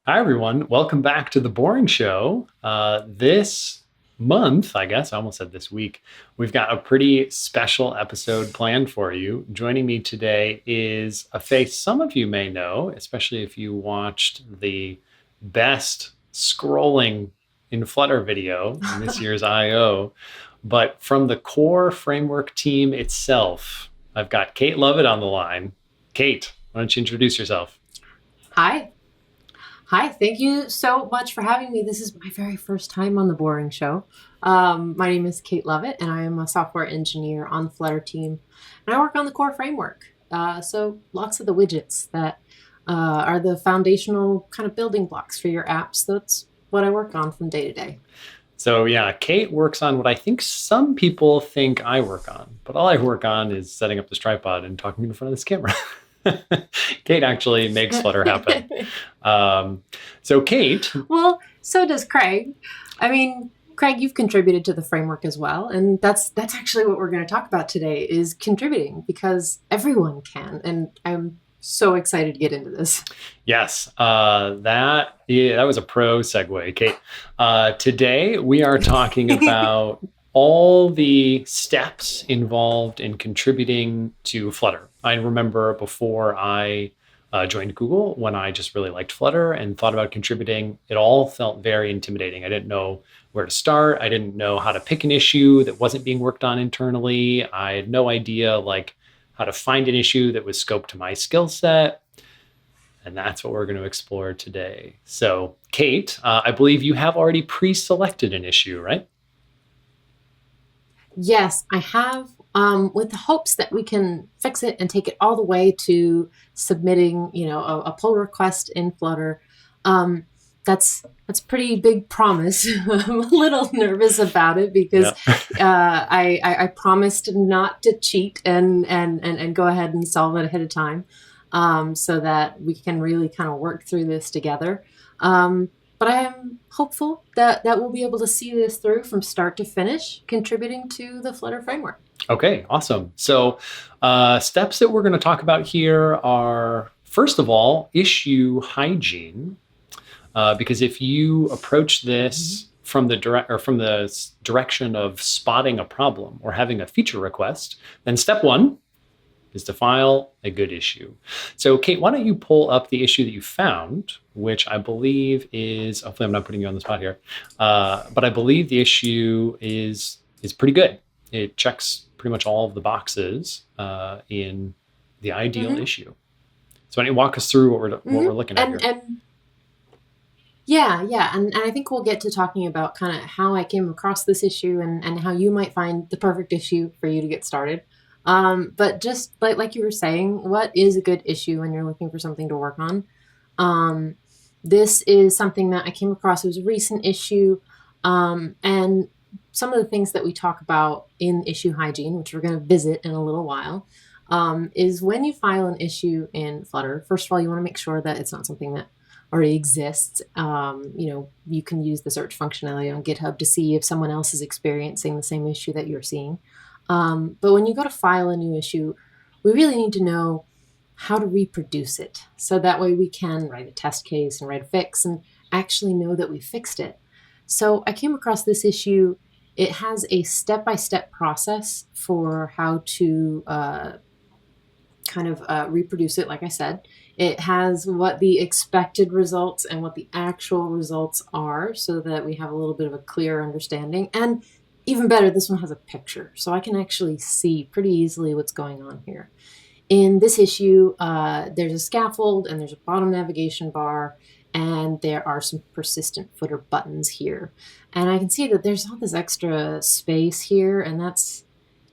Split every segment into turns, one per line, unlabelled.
Hi, everyone. Welcome back to The Boring Show. This month, I guess, I almost said this week, we've got a pretty special episode planned for you. Joining me today is a face some of you may know, especially if you watched the best scrolling in Flutter video in this year's I/O. But from the core framework team itself, I've got Kate Lovett on the line. Kate, why don't you introduce yourself?
Hi. Hi. Thank you so much for having me. This is my very first time on The Boring Show. My name is Kate Lovett, and I am a software engineer on the Flutter team. And I work on the core framework. So lots of the widgets that are the foundational kind of building blocks for your apps. That's what I work on from day to day.
So yeah, Kate works on what I think some people think I work on, but all I work on is setting up this tripod and talking in front of this camera. Kate actually makes Flutter happen. So Kate,
Well, so does Craig. I mean, Craig, you've contributed to the framework as well, and that's actually what we're going to talk about today is contributing because everyone can, and I'm so excited to get into this.
yes, that was a pro segue, Kate. Today we are talking about all the steps involved in contributing to Flutter. I remember before I joined Google, when I just really liked Flutter and thought about contributing, it all felt very intimidating. I didn't know where to start. I didn't know how to pick an issue that wasn't being worked on internally. I had no idea how to find an issue that was scoped to my skill set. And that's what we're going to explore today. So, Kate, I believe you have already pre-selected an issue, right?
Yes, I have, with the hopes that we can fix it and take it all the way to submitting, a pull request in Flutter. That's pretty big promise. I'm a little nervous about it because I promised not to cheat and go ahead and solve it ahead of time, so that we can really kind of work through this together. But I am hopeful that we'll be able to see this through from start to finish, contributing to the Flutter framework.
Okay, awesome. So, steps that we're going to talk about here are, first of all, issue hygiene. Because if you approach this from the direction of spotting a problem or having a feature request, then step one is to file a good issue. So, Kate, why don't you pull up the issue that you found, which I believe is, hopefully I'm not putting you on the spot here, but I believe the issue is pretty good. It checks pretty much all of the boxes in the ideal issue. So why don't you walk us through what we're looking at here?
And I think we'll get to talking about kind of how I came across this issue and how you might find the perfect issue for you to get started. But just like you were saying, what is a good issue when you're looking for something to work on? This is something that I came across. It was a recent issue, and some of the things that we talk about in issue hygiene, which we're going to visit in a little while, is when you file an issue in Flutter, first of all, you want to make sure that it's not something that already exists. You can use the search functionality on GitHub to see if someone else is experiencing the same issue that you're seeing. But when you go to file a new issue, we really need to know how to reproduce it. So that way we can write a test case and write a fix and actually know that we fixed it. So I came across this issue. It has a step-by-step process for how to reproduce it, like I said. It has what the expected results and what the actual results are so that we have a little bit of a clear understanding. And even better, this one has a picture, so I can actually see pretty easily what's going on here. In this issue, there's a scaffold and there's a bottom navigation bar, and there are some persistent footer buttons here. And I can see that there's all this extra space here, and that's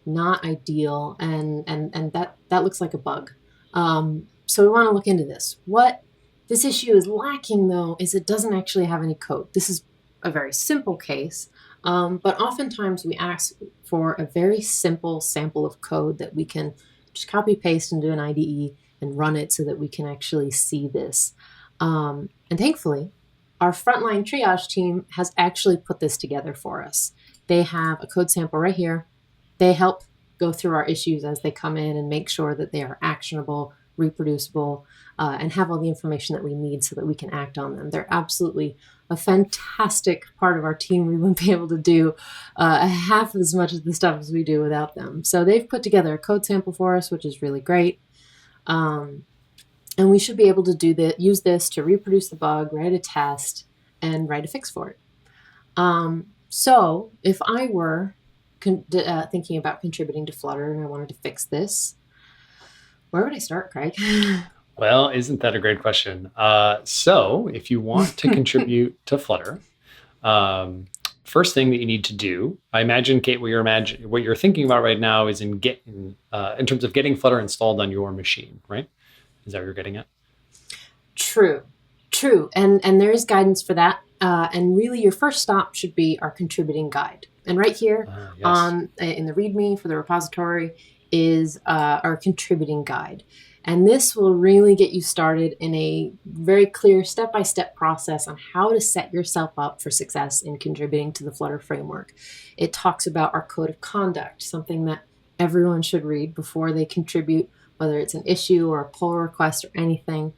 not ideal, and that looks like a bug. So we want to look into this. What this issue is lacking, though, is it doesn't actually have any code. This is a very simple case, but oftentimes we ask for a very simple sample of code that we can just copy paste into an IDE and run it so that we can actually see this. And thankfully, our frontline triage team has actually put this together for us. They have a code sample right here. They help go through our issues as they come in and make sure that they are actionable reproducible, and have all the information that we need so that we can act on them. They're absolutely a fantastic part of our team. We wouldn't be able to do half as much of the stuff as we do without them. So they've put together a code sample for us, which is really great. And we should be able to use this to reproduce the bug, write a test, and write a fix for it. So if I were thinking about contributing to Flutter and I wanted to fix this, where would I start, Craig?
Well, isn't that a great question? So if you want to contribute to Flutter, first thing that you need to do, I imagine, Kate, what you're thinking about right now is in terms of getting Flutter installed on your machine, right? Is that what you're getting at? True.
And there is guidance for that. And really your first stop should be our contributing guide. And right here in the README for the repository is our contributing guide. And this will really get you started in a very clear step-by-step process on how to set yourself up for success in contributing to the Flutter framework. It talks about our code of conduct, something that everyone should read before they contribute, whether it's an issue or a pull request or anything.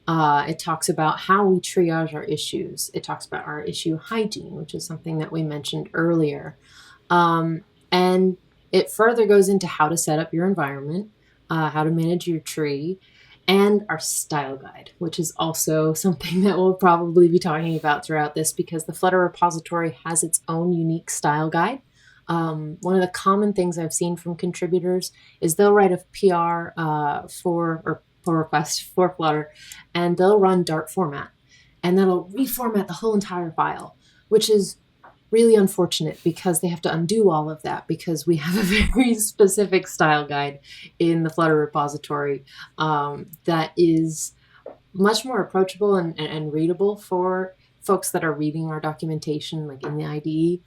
It talks about how we triage our issues. It talks about our issue hygiene, which is something that we mentioned earlier. And it further goes into how to set up your environment, how to manage your tree, and our style guide, which is also something that we'll probably be talking about throughout this because the Flutter repository has its own unique style guide. One of the common things I've seen from contributors is they'll write a PR pull request for Flutter, and they'll run Dart format, and that'll reformat the whole entire file, which is really unfortunate because they have to undo all of that because we have a very specific style guide in the Flutter repository that is much more approachable and readable for folks that are reading our documentation, like in the IDE.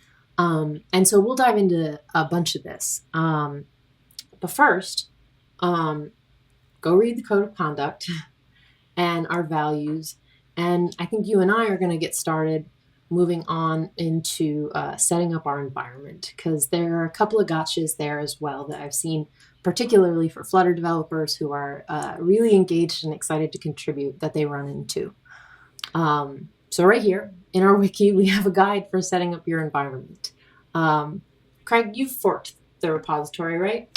And so we'll dive into a bunch of this. But first, go read the code of conduct and our values. And I think you and I are going to get started moving on into setting up our environment because there are a couple of gotchas there as well that I've seen, particularly for Flutter developers who are really engaged and excited to contribute that they run into. So right here in our wiki, we have a guide for setting up your environment. Craig, you've forked the repository, right?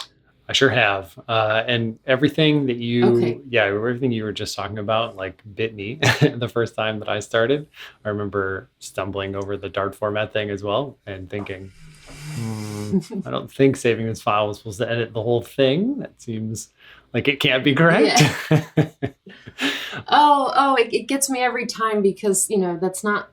I sure have. And everything that everything you were just talking about, like bit me the first time that I started. I remember stumbling over the Dart format thing as well and thinking, I don't think saving this file was supposed to edit the whole thing. That seems like it can't be correct.
Yeah. It gets me every time because, that's not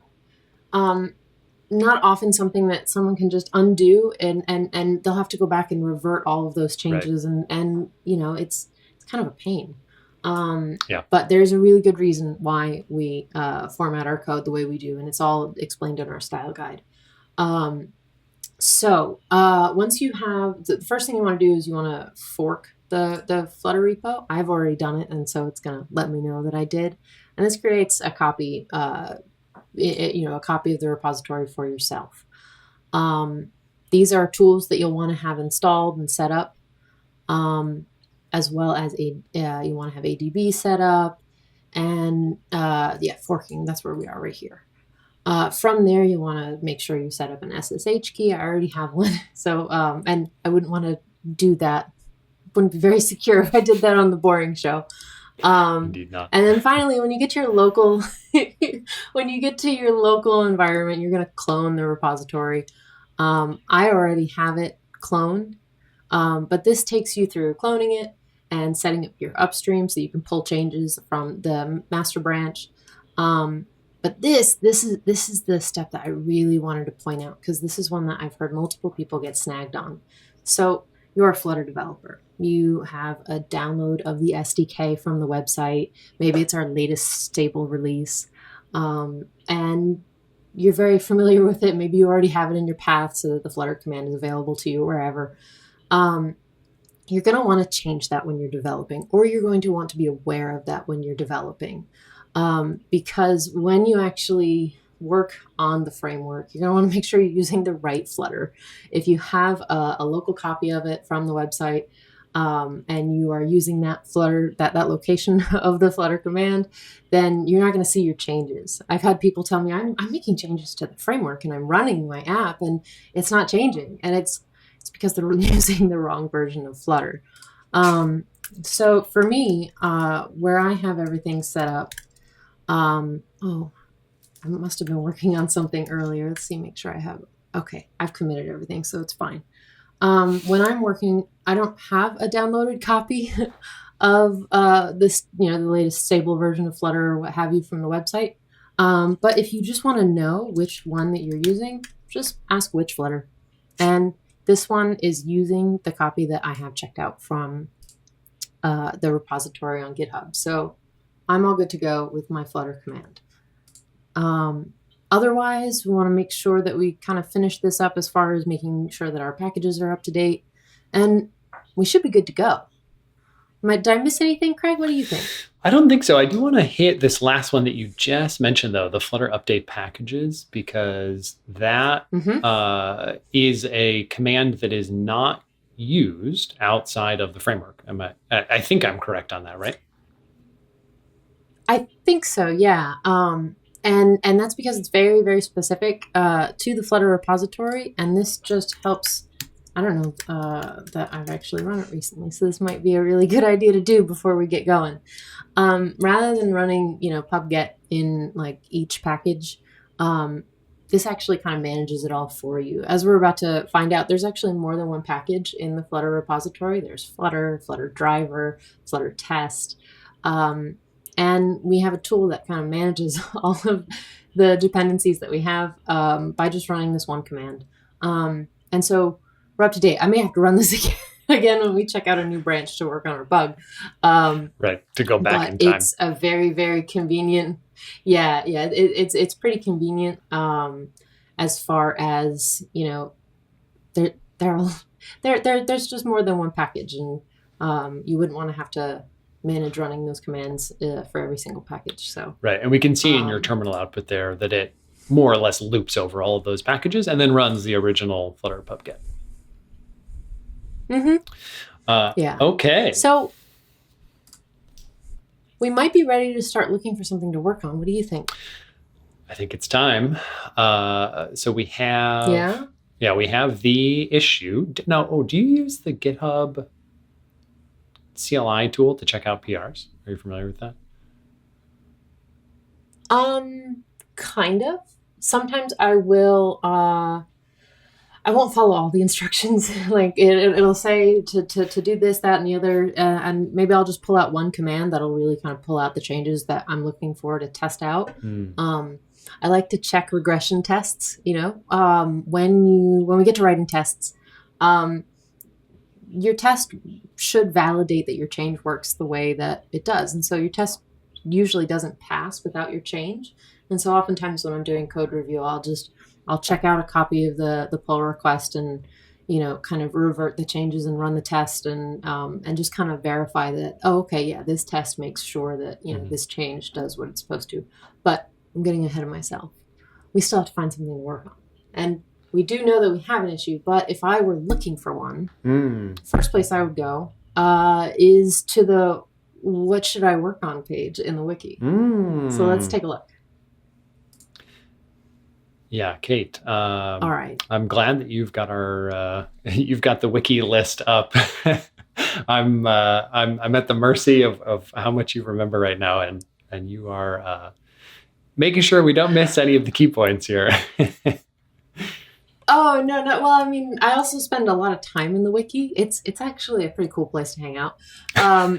often something that someone can just undo and they'll have to go back and revert all of those changes. Right. And it's kind of a pain. But there's a really good reason why we format our code the way we do. And it's all explained in our style guide. So once you have, the first thing you want to do is you want to fork the Flutter repo. I've already done it. And so it's going to let me know that I did. And this creates a copy, a copy of the repository for yourself. These are tools that you'll want to have installed and set up, as well as you want to have ADB set up, and forking. That's where we are right here. From there, you want to make sure you set up an SSH key. I already have one, so and I wouldn't want to do that. Wouldn't be very secure if I did that on the boring show.
Indeed not.
And then finally, when you get to your local, environment, you're going to clone the repository. I already have it cloned, but this takes you through cloning it and setting up your upstream so you can pull changes from the master branch. But this is the step that I really wanted to point out because this is one that I've heard multiple people get snagged on. So you're a Flutter developer. You have a download of the SDK from the website. Maybe it's our latest stable release. And you're very familiar with it. Maybe you already have it in your path so that the Flutter command is available to you wherever. You're going to want to change that when you're developing, or you're going to want to be aware of that when you're developing. Because when you actually work on the framework, you're going to want to make sure you're using the right Flutter. If you have a local copy of it from the website, and you are using that Flutter, that location of the Flutter command, then you're not going to see your changes. I've had people tell me I'm making changes to the framework and I'm running my app and it's not changing, and it's because they're using the wrong version of Flutter. So for me, where I have everything set up, I must have been working on something earlier. Let's see, make sure I have. Okay, I've committed everything, so it's fine. When I'm working, I don't have a downloaded copy of this, the latest stable version of Flutter or what have you from the website. But if you just want to know which one that you're using, just ask which Flutter. And this one is using the copy that I have checked out from the repository on GitHub. So I'm all good to go with my Flutter command. Otherwise, we want to make sure that we kind of finish this up as far as making sure that our packages are up to date, and we should be good to go. Did I miss anything, Craig? What do you think?
I don't think so. I do want to hit this last one that you just mentioned, though, the Flutter update packages, because that is a command that is not used outside of the framework. I think I'm correct on that, right?
I think so, yeah. And that's because it's very, very specific to the Flutter repository, and this just helps. I don't know that I've actually run it recently, so this might be a really good idea to do before we get going. Rather than running, pub-get in like each package, this actually kind of manages it all for you. As we're about to find out, there's actually more than one package in the Flutter repository. There's Flutter, Flutter driver, Flutter test. And we have a tool that kind of manages all of the dependencies that we have by just running this one command. And so we're up to date. I may have to run this again when we check out a new branch to work on our bug.
Right, to go back in time.
It's a very, very convenient. Yeah, it's pretty convenient as far as, there's just more than one package, and you wouldn't want to have to manage running those commands for every single package. So
right, and we can see in your terminal output there that it more or less loops over all of those packages and then runs the original Flutter pub-get.
Yeah.
Okay.
So we might be ready to start looking for something to work on. What do you think?
I think it's time. So we have we have the issue. Now, do you use the GitHub CLI tool to check out PRs? Are you familiar with that?
Kind of. Sometimes I will. I won't follow all the instructions. Like it'll say to do this, that, and the other, and maybe I'll just pull out one command that'll really kind of pull out the changes that I'm looking for to test out. I like to check regression tests. When we get to writing tests, your test should validate that your change works the way that it does. And so your test usually doesn't pass without your change. And so oftentimes when I'm doing code review, I'll check out a copy of the pull request and, kind of revert the changes and run the test and just kind of verify that, this test makes sure that, this change does what it's supposed to. But I'm getting ahead of myself. We still have to find something to work on. And we do know that we have an issue, but if I were looking for one, first place I would go is to the what should I work on page in the wiki. So let's take a look.
Yeah, Kate.
All right.
I'm glad that you've got you've got the wiki list up. I'm at the mercy of how much you remember right now, and you are making sure we don't miss any of the key points here.
Oh, no. Well, I mean, I also spend a lot of time in the wiki. It's actually a pretty cool place to hang out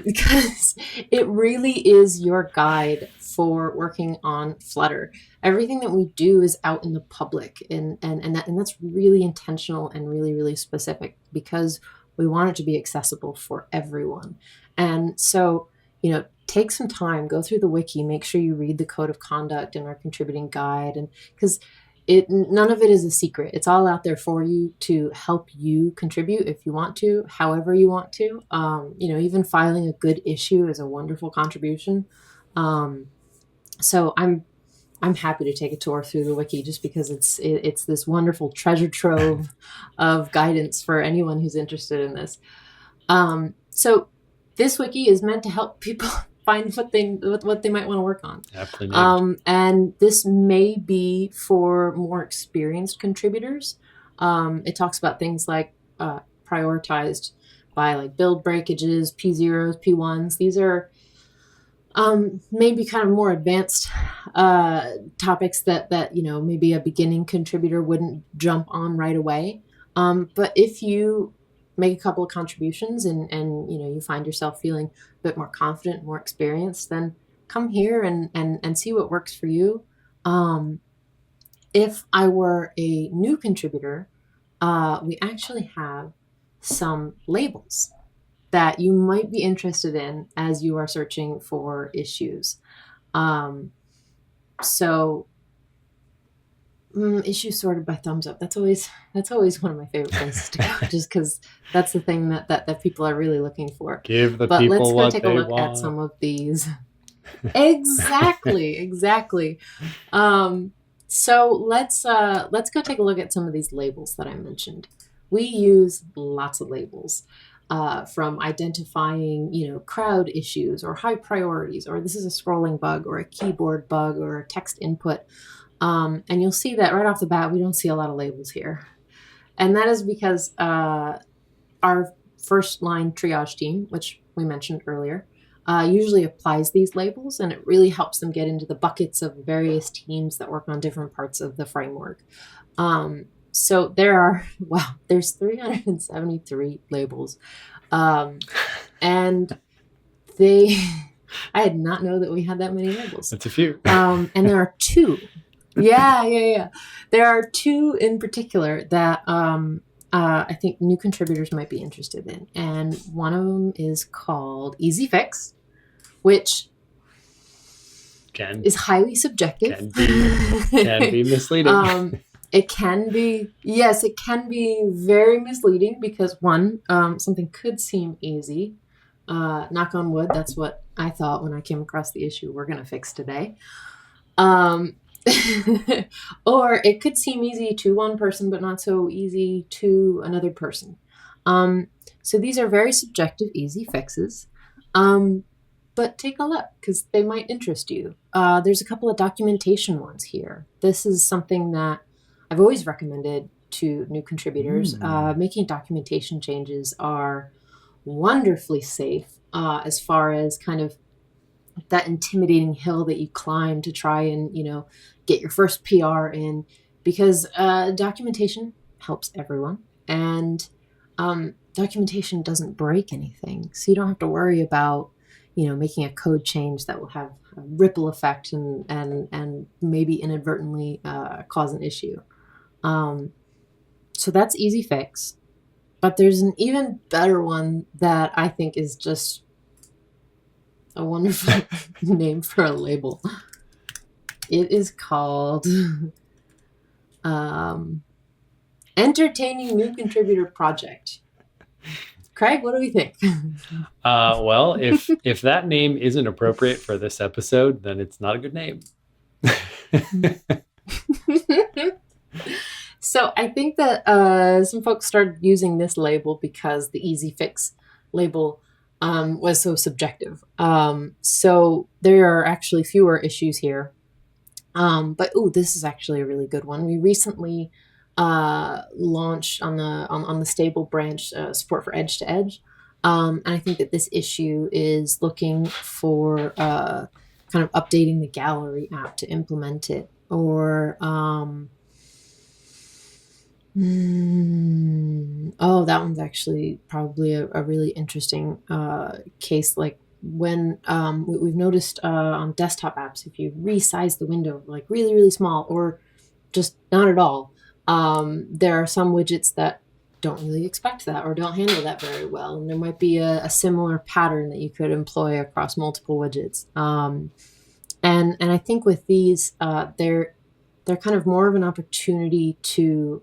because it really is your guide for working on Flutter. Everything that we do is out in the public, and that's really intentional and really, really specific because we want it to be accessible for everyone. And so, take some time, go through the wiki, make sure you read the code of conduct and our contributing guide, and because none of it is a secret. It's all out there for you to help you contribute if you want to, however you want to. Even filing a good issue is a wonderful contribution. So I'm happy to take a tour through the wiki just because it's this wonderful treasure trove of guidance for anyone who's interested in this. So this wiki is meant to help people find what they might want to work on.
Aptly named.
And this may be for more experienced contributors. It talks about things like prioritized by like build breakages, P0s, P1s. These are maybe kind of more advanced topics that maybe a beginning contributor wouldn't jump on right away. But if you make a couple of contributions and you find yourself feeling a bit more confident, more experienced, then come here and see what works for you. If I were a new contributor, we actually have some labels that you might be interested in as you are searching for issues. Issues sorted by thumbs up. That's always one of my favorite places to go, just because that's the thing that people are really looking for.
Give the people
let's
what
go take a look
want.
at some of these. Exactly. So let's go take a look at some of these labels that I mentioned. We use lots of labels. From identifying, crowd issues or high priorities, or this is a scrolling bug or a keyboard bug or a text input. And you'll see that right off the bat, we don't see a lot of labels here. And that is because our first line triage team, which we mentioned earlier, usually applies these labels, and it really helps them get into the buckets of various teams that work on different parts of the framework. So there's 373 labels. And I did not know that we had that many labels.
That's a few.
And there are two. Yeah. There are two in particular that I think new contributors might be interested in. And one of them is called Easy Fix, which is highly subjective.
Can be misleading.
It can be very misleading because one, something could seem easy. Knock on wood, that's what I thought when I came across the issue we're going to fix today. Or it could seem easy to one person, but not so easy to another person. So these are very subjective, easy fixes. But take a look because they might interest you. There's a couple of documentation ones here. This is something that I've always recommended to new contributors. Making documentation changes are wonderfully safe as far as kind of that intimidating hill that you climb to try and, get your first PR in, because documentation helps everyone. And documentation doesn't break anything. So you don't have to worry about, making a code change that will have a ripple effect and maybe inadvertently cause an issue. So that's Easy Fix. But there's an even better one that I think is just a wonderful name for a label. It is called Entertaining New Contributor Project. Craig, what do we think?
Well, if that name isn't appropriate for this episode, then it's not a good name.
So I think that some folks started using this label because the Easy Fix label was so subjective. So there are actually fewer issues here. But this is actually a really good one. We recently launched on the stable branch support for edge to edge. And I think that this issue is looking for kind of updating the gallery app to implement it, or that one's actually probably a really interesting case. Like when we've noticed on desktop apps, if you resize the window like really, really small or just not at all, there are some widgets that don't really expect that or don't handle that very well. And there might be a similar pattern that you could employ across multiple widgets. And I think with these, they're kind of more of an opportunity to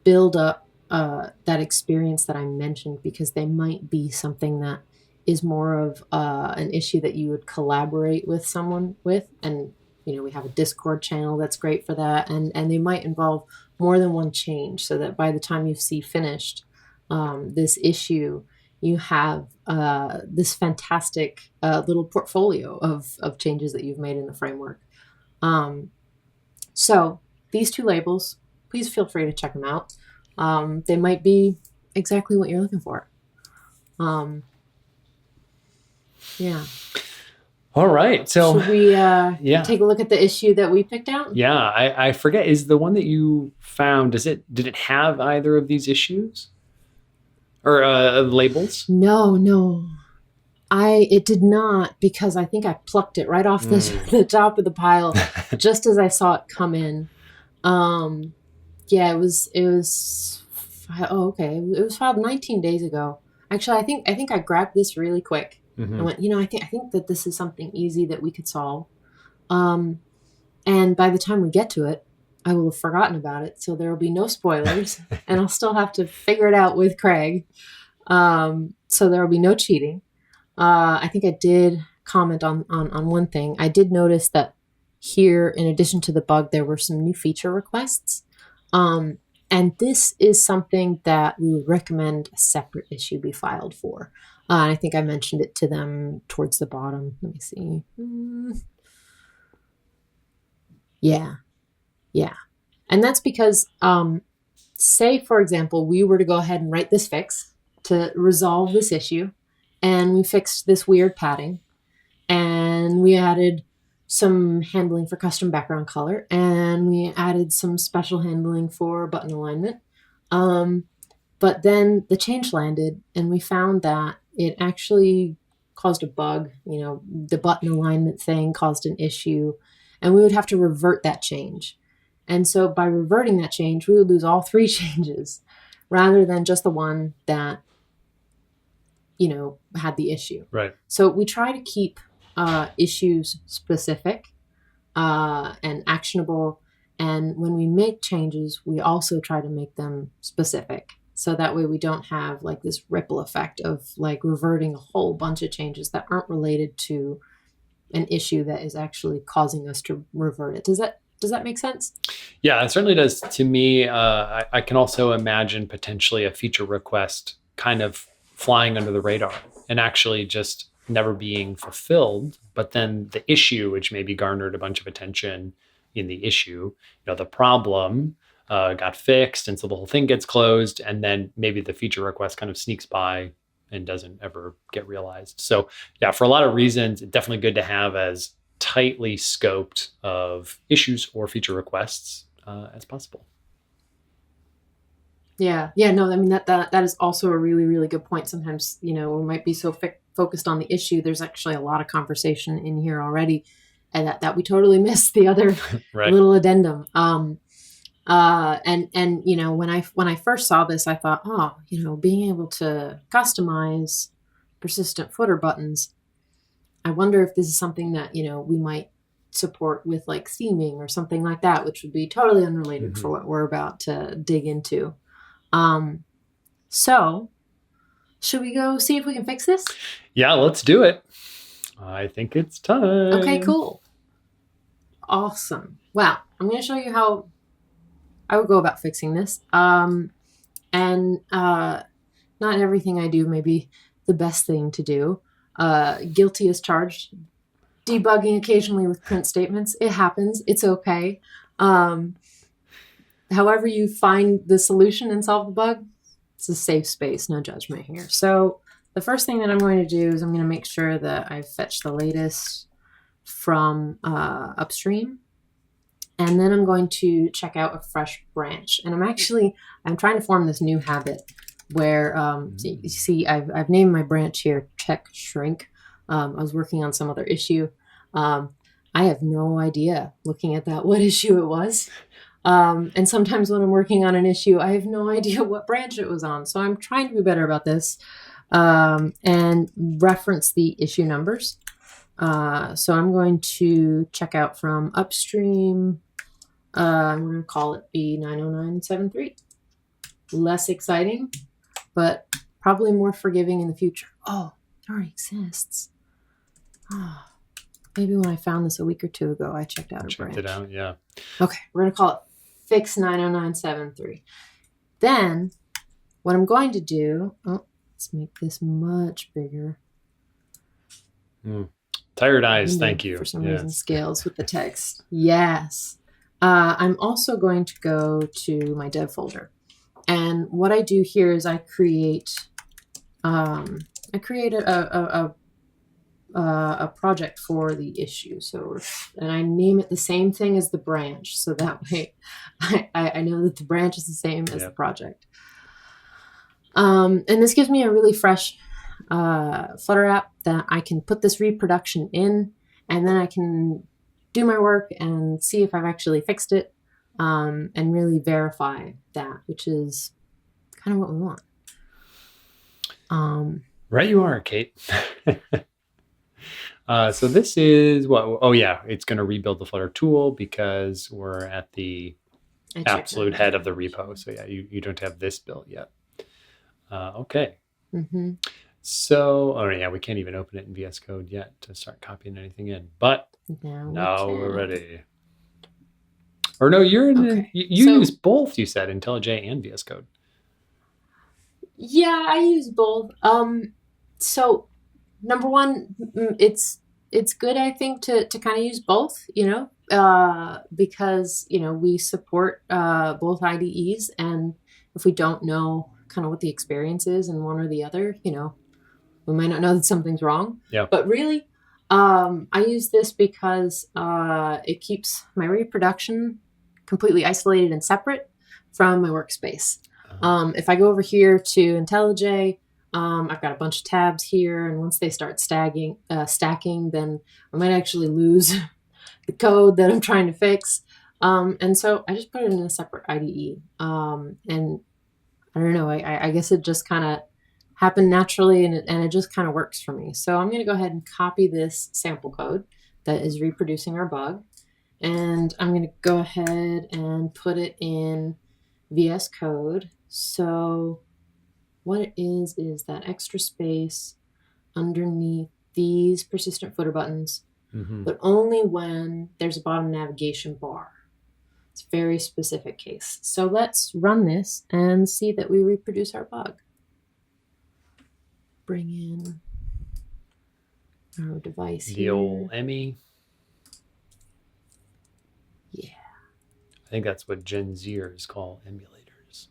build up that experience that I mentioned, because they might be something that is more of an issue that you would collaborate with someone with. And, we have a Discord channel that's great for that. And they might involve more than one change, so that by the time you see finished this issue, you have this fantastic little portfolio of changes that you've made in the framework. So these two labels, please feel free to check them out. They might be exactly what you're looking for. Yeah.
All right. So
should we take a look at the issue that we picked out?
Yeah, I forget. Is the one that you found, did it have either of these issues or labels?
No. It did not, because I think I plucked it right off the top of the pile just as I saw it come in. Yeah, it was okay. It was filed 19 days ago. Actually, I think I grabbed this really quick. I went, I think that this is something easy that we could solve. And by the time we get to it, I will have forgotten about it. So there will be no spoilers and I'll still have to figure it out with Craig. So there will be no cheating. I think I did comment on one thing. I did notice that here, in addition to the bug, there were some new feature requests. And this is something that we would recommend a separate issue be filed for. I think I mentioned it to them towards the bottom. Let me see. Yeah. And that's because, say, for example, we were to go ahead and write this fix to resolve this issue, and we fixed this weird padding, and we added some handling for custom background color, and we added some special handling for button alignment. But then the change landed, and we found that it actually caused a bug. The button alignment thing caused an issue, and we would have to revert that change. And so by reverting that change, we would lose all three changes rather than just the one that, had the issue.
Right.
So we try to keep issues specific and actionable. And when we make changes, we also try to make them specific. So that way we don't have like this ripple effect of like reverting a whole bunch of changes that aren't related to an issue that is actually causing us to revert it. Does that make sense?
Yeah, it certainly does to me. I can also imagine potentially a feature request kind of flying under the radar and actually just never being fulfilled. But then the issue, which maybe garnered a bunch of attention in the issue, the problem got fixed. And so the whole thing gets closed. And then maybe the feature request kind of sneaks by and doesn't ever get realized. So yeah, for a lot of reasons, it's definitely good to have as tightly scoped of issues or feature requests as possible.
Yeah. No, I mean, that is also a really, really good point. Sometimes, we might be so focused on the issue. There's actually a lot of conversation in here already, and that we totally missed the other
right.
little addendum. And when I first saw this, I thought, being able to customize persistent footer buttons, I wonder if this is something that, we might support with like theming or something like that, which would be totally unrelated for what we're about to dig into. So should we go see if we can fix this?
Yeah, let's do it. I think it's time.
Okay, cool. Awesome. Well, I'm going to show you how I would go about fixing this. And not everything I do may be the best thing to do. Guilty as charged. Debugging occasionally with print statements. It happens. It's okay. However you find the solution and solve the bug, it's a safe space, no judgment here. So the first thing that I'm going to do is I'm going to make sure that I fetch the latest from upstream. And then I'm going to check out a fresh branch. And I'm trying to form this new habit where, you see, I've named my branch here, check shrink. I was working on some other issue. I have no idea, looking at that, what issue it was. And sometimes when I'm working on an issue, I have no idea what branch it was on. So I'm trying to be better about this and reference the issue numbers. So I'm going to check out from upstream. I'm going to call it B90973. Less exciting, but probably more forgiving in the future. Oh, it already exists. Oh, maybe when I found this a week or two ago, I checked out a branch.
Checked it out, yeah.
Okay, we're going to call it Fix 90973. Then what I'm going to do, Let's make this much bigger.
Tired eyes, thank you.
For some reason, scales with the text. Yes. I'm also going to go to my dev folder. And what I do here is I create a project for the issue. So, and I name it the same thing as the branch. So that way I know that the branch is the same as the project. And this gives me a really fresh Flutter app that I can put this reproduction in, and then I can do my work and see if I've actually fixed it, and really verify that, which is kind of what we want.
Right you are, Kate. So this is what? Oh yeah, it's going to rebuild the Flutter tool because we're at the absolute head of the repo. So yeah, you don't have this built yet. Okay.
Mm-hmm.
So, oh yeah, we can't even open it in VS Code yet to start copying anything in. But now we're ready. Or no, you're in. You use both. You said IntelliJ and VS Code.
Yeah, I use both. So number one, it's good, I think, to kind of use both, because, we support both IDEs. And if we don't know kind of what the experience is in one or the other, we might not know that something's wrong.
Yeah.
But really, I use this because it keeps my reproduction completely isolated and separate from my workspace. If I go over here to IntelliJ, I've got a bunch of tabs here, and once they start stacking, then I might actually lose the code that I'm trying to fix. And so I just put it in a separate IDE. And I don't know, I guess it just kind of happened naturally, and it just kind of works for me. So I'm going to go ahead and copy this sample code that is reproducing our bug. And I'm going to go ahead and put it in VS Code. So what it is that extra space underneath these persistent footer buttons, but only when there's a bottom navigation bar. It's a very specific case. So let's run this and see that we reproduce our bug. Bring in our device
the old Emmy.
Yeah.
I think that's what Gen Zers call emulators.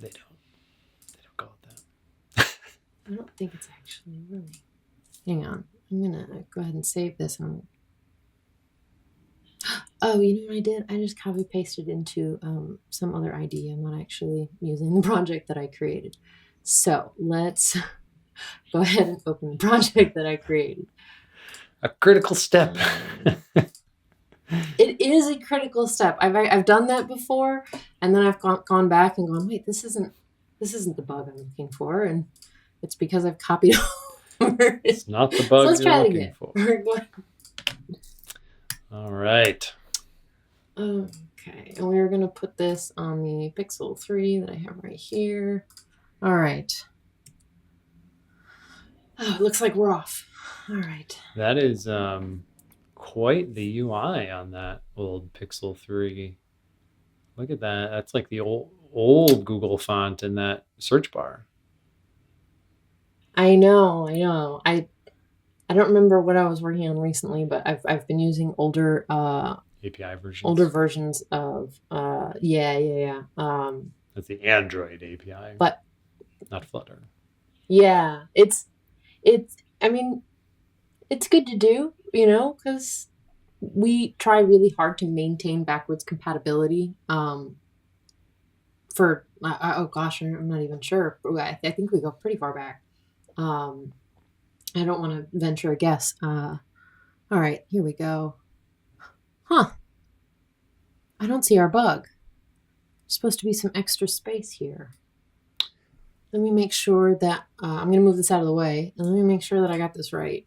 They don't call it that.
I don't think it's actually really. Hang on. I'm going to go ahead and save this. Oh, you know what I did? I just copy pasted into some other ID. I'm not actually using the project that I created. So let's go ahead and open the project that I created.
A critical step.
It is a critical step. I've done that before, and then I've gone back and gone, wait, this isn't the bug I'm looking for, and it's because I've copied over.
It's not the bug
so
you're looking for. All right.
Okay, and we're going to put this on the Pixel 3 that I have right here. All right. Oh, it looks like we're off. All right.
That is quite the UI on that old Pixel 3. Look at that. That's like the old Google font in that search bar.
I know. I don't remember what I was working on recently, but I've been using older
API versions.
Older versions of yeah.
That's the Android API,
but
not Flutter.
Yeah, it's. I mean, it's good to do, because we try really hard to maintain backwards compatibility. For oh gosh, I'm not even sure. I think we go pretty far back. I don't want to venture a guess. All right, here we go. Huh. I don't see our bug. There's supposed to be some extra space here. Let me make sure that I'm going to move this out of the way, and let me make sure that I got this right.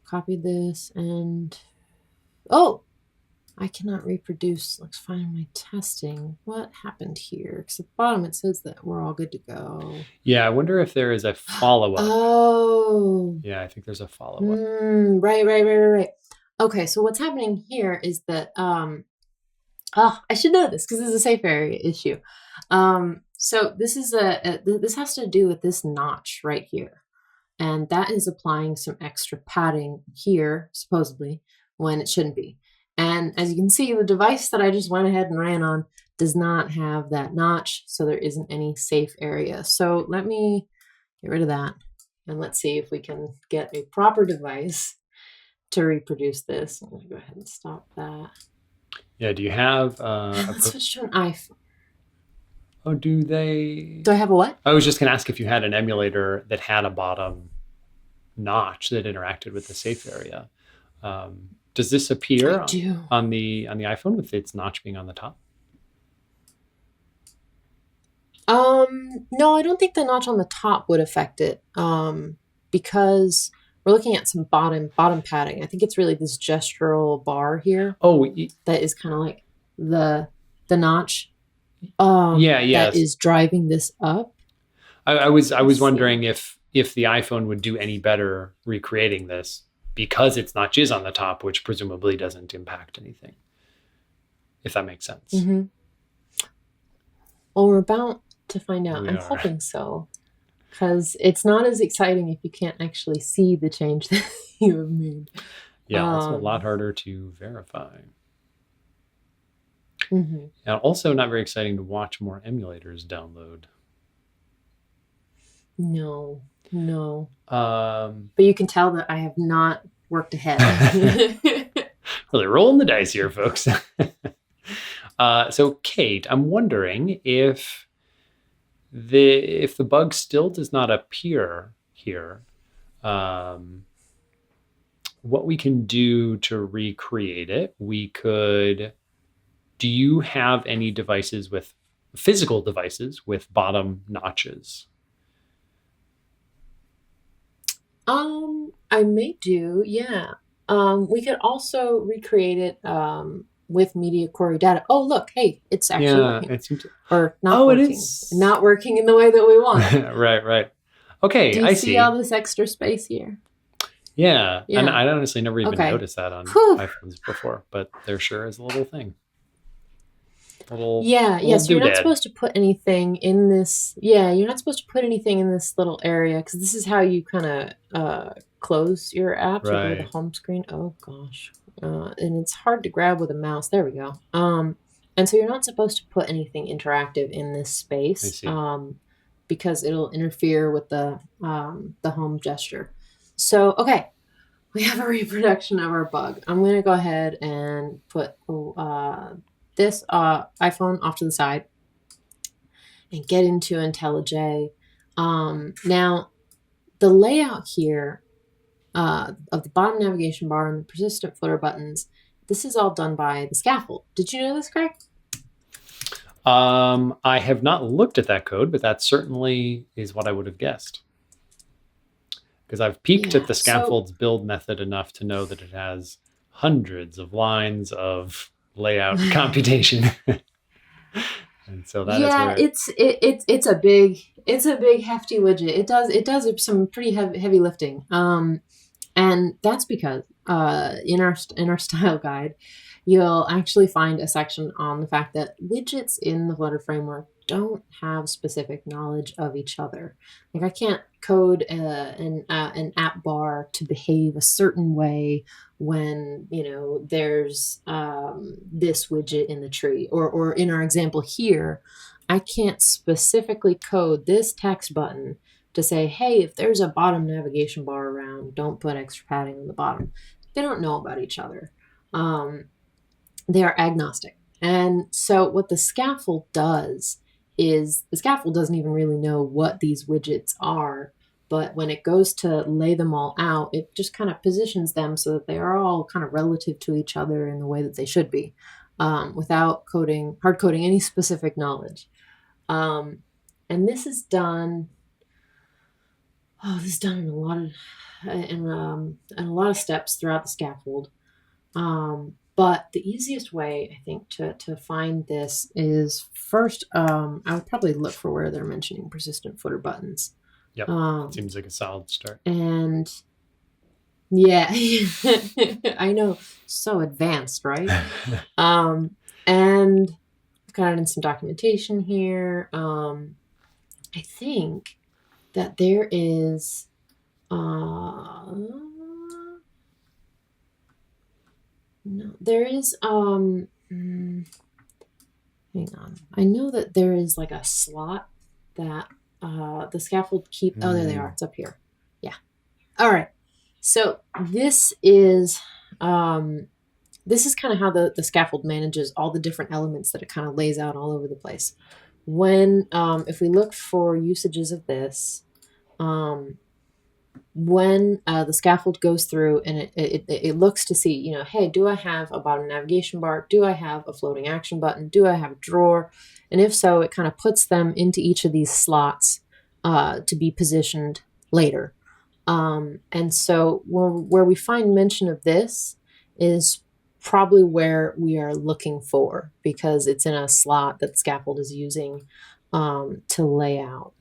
Copy this, and oh, I cannot reproduce. Let's find my testing. What happened here? Because at the bottom it says that we're all good to go.
Yeah, I wonder if there is a follow-up.
Oh.
Yeah, I think there's a follow-up.
Right. Okay, so what's happening here is that Oh, I should know this because this is a safe area issue. So this is this has to do with this notch right here. And that is applying some extra padding here, supposedly, when it shouldn't be. And as you can see, the device that I just went ahead and ran on does not have that notch, so there isn't any safe area. So let me get rid of that, and let's see if we can get a proper device to reproduce this. I'm going to go ahead and stop that.
Yeah, do you have
let's switch to an iPhone.
Oh, do they?
Do I have a what?
I was just going to ask if you had an emulator that had a bottom notch that interacted with the safe area. Does this appear on the iPhone with its notch being on the top?
No, I don't think the notch on the top would affect it. Because we're looking at some bottom padding. I think it's really this gestural bar here.
Oh,
that is kind of like the notch.
Yeah.
That is driving this up.
I was wondering if the iPhone would do any better recreating this because its notch is on the top, which presumably doesn't impact anything. If that makes sense.
Mm-hmm. Well, we're about to find out. I'm hoping so, because it's not as exciting if you can't actually see the change that you have made.
Yeah, it's a lot harder to verify.
Mm-hmm.
And also not very exciting to watch more emulators download.
No. But you can tell that I have not worked ahead.
Really rolling the dice here, folks. So Kate, I'm wondering if the bug still does not appear here, what we can do to recreate it, do you have any physical devices with bottom notches?
I may do, yeah. We could also recreate it with media query data. Oh, look, hey, it's actually working. Or not working. It is not working in the way that we want.
Right. Okay,
do you see all this extra space here?
Yeah. And I honestly never even noticed that on iPhones before, but there sure is a little thing. So you're not supposed to put anything in this. Yeah, you're not supposed to put anything in this little area because this is how you kind of close your apps or go to the home screen. Oh gosh, and it's hard to grab with a mouse. There we go. And so you're not supposed to put anything interactive in this space, because it'll interfere with the home gesture. So okay, we have a reproduction of our bug. I'm gonna go ahead and put this iPhone off to the side and get into IntelliJ. Now, the layout here of the bottom navigation bar and the persistent footer buttons, this is all done by the scaffold. Did you know this, Craig? I have not looked at that code, but that certainly is what I would have guessed. Because I've peeked at the scaffold's build method enough to know that it has hundreds of lines of layout computation. And so that is where
it's a big hefty widget. It does some pretty heavy lifting. And that's because in our style guide, you'll actually find a section on the fact that widgets in the Flutter framework don't have specific knowledge of each other. Like I can't code an app bar to behave a certain way when there's this widget in the tree, or in our example here, I can't specifically code this text button to say, hey, if there's a bottom navigation bar around, don't put extra padding on the bottom. They don't know about each other. They are agnostic. And so what the scaffold does is the scaffold doesn't even really know what these widgets are, but when it goes to lay them all out, it just kind of positions them so that they are all kind of relative to each other in the way that they should be, without hard coding any specific knowledge. And this is done. This is done in a lot of steps throughout the scaffold. But the easiest way, I think, to find this is first, I would probably look for where they're mentioning persistent footer buttons.
Yep, seems like a solid start.
And yeah, I know, so advanced, right? And I've got it in some documentation here. I think that there is no, there is hang on. I know that there is like a slot that the scaffold oh, there they are. It's up here. Yeah. All right. So this is kind of how the scaffold manages all the different elements that it kind of lays out all over the place. When if we look for usages of this, when the scaffold goes through and it looks to see, you know, hey, do I have a bottom navigation bar? Do I have a floating action button? Do I have a drawer? And if so, it kind of puts them into each of these slots to be positioned later. And so where we find mention of this is probably where we are looking for, because it's in a slot that scaffold is using to lay out.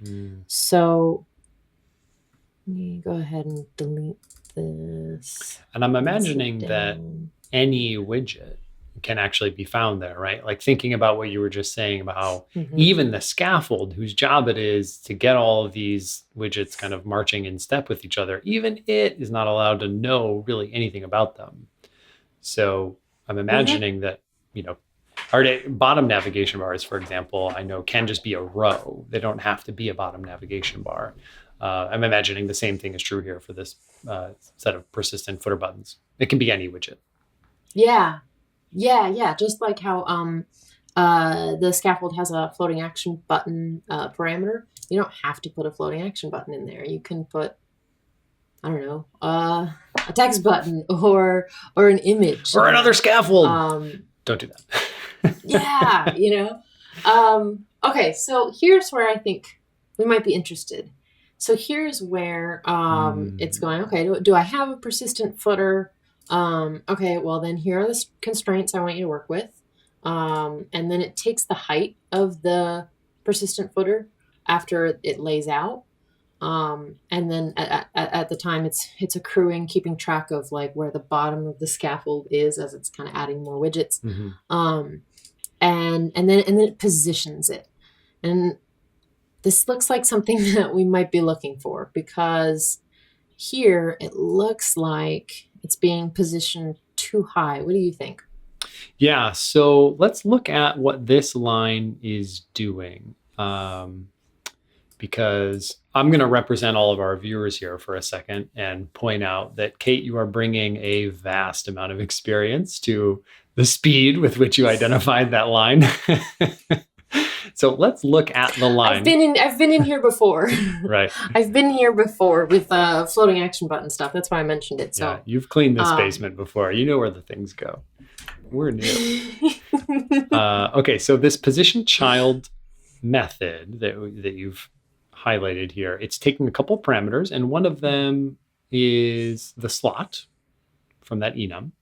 So let me go ahead and delete this.
And I'm imagining that any widget can actually be found there, right? Like thinking about what you were just saying about how even the scaffold, whose job it is to get all of these widgets kind of marching in step with each other, even it is not allowed to know really anything about them. So I'm imagining that, you know, our bottom navigation bars, for example, I know can just be a row. They don't have to be a bottom navigation bar. I'm imagining the same thing is true here for this set of persistent footer buttons. It can be any widget.
Yeah. Just like how the scaffold has a floating action button parameter. You don't have to put a floating action button in there. You can put, I don't know, a text button or an image.
Or another scaffold. Don't do that.
Yeah, you know. Okay, so here's where I think we might be interested. So here's where it's going, okay, do I have a persistent footer? Okay, well then here are the constraints I want you to work with. And then it takes the height of the persistent footer after it lays out. And then at the time it's accruing, keeping track of like where the bottom of the scaffold is as it's kind of adding more widgets. And then it positions it. And this looks like something that we might be looking for, because here it looks like it's being positioned too high. What do you think?
Yeah, so let's look at what this line is doing. Because I'm going to represent all of our viewers here for a second and point out that, Kate, you are bringing a vast amount of experience to the speed with which you identified that line. So let's look at the line.
I've been in here before.
Right.
I've been here before with floating action button stuff. That's why I mentioned it. So
yeah, you've cleaned this basement before. You know where the things go. We're new. Okay, so this position child method that you've highlighted here, it's taking a couple of parameters, and one of them is the slot from that enum.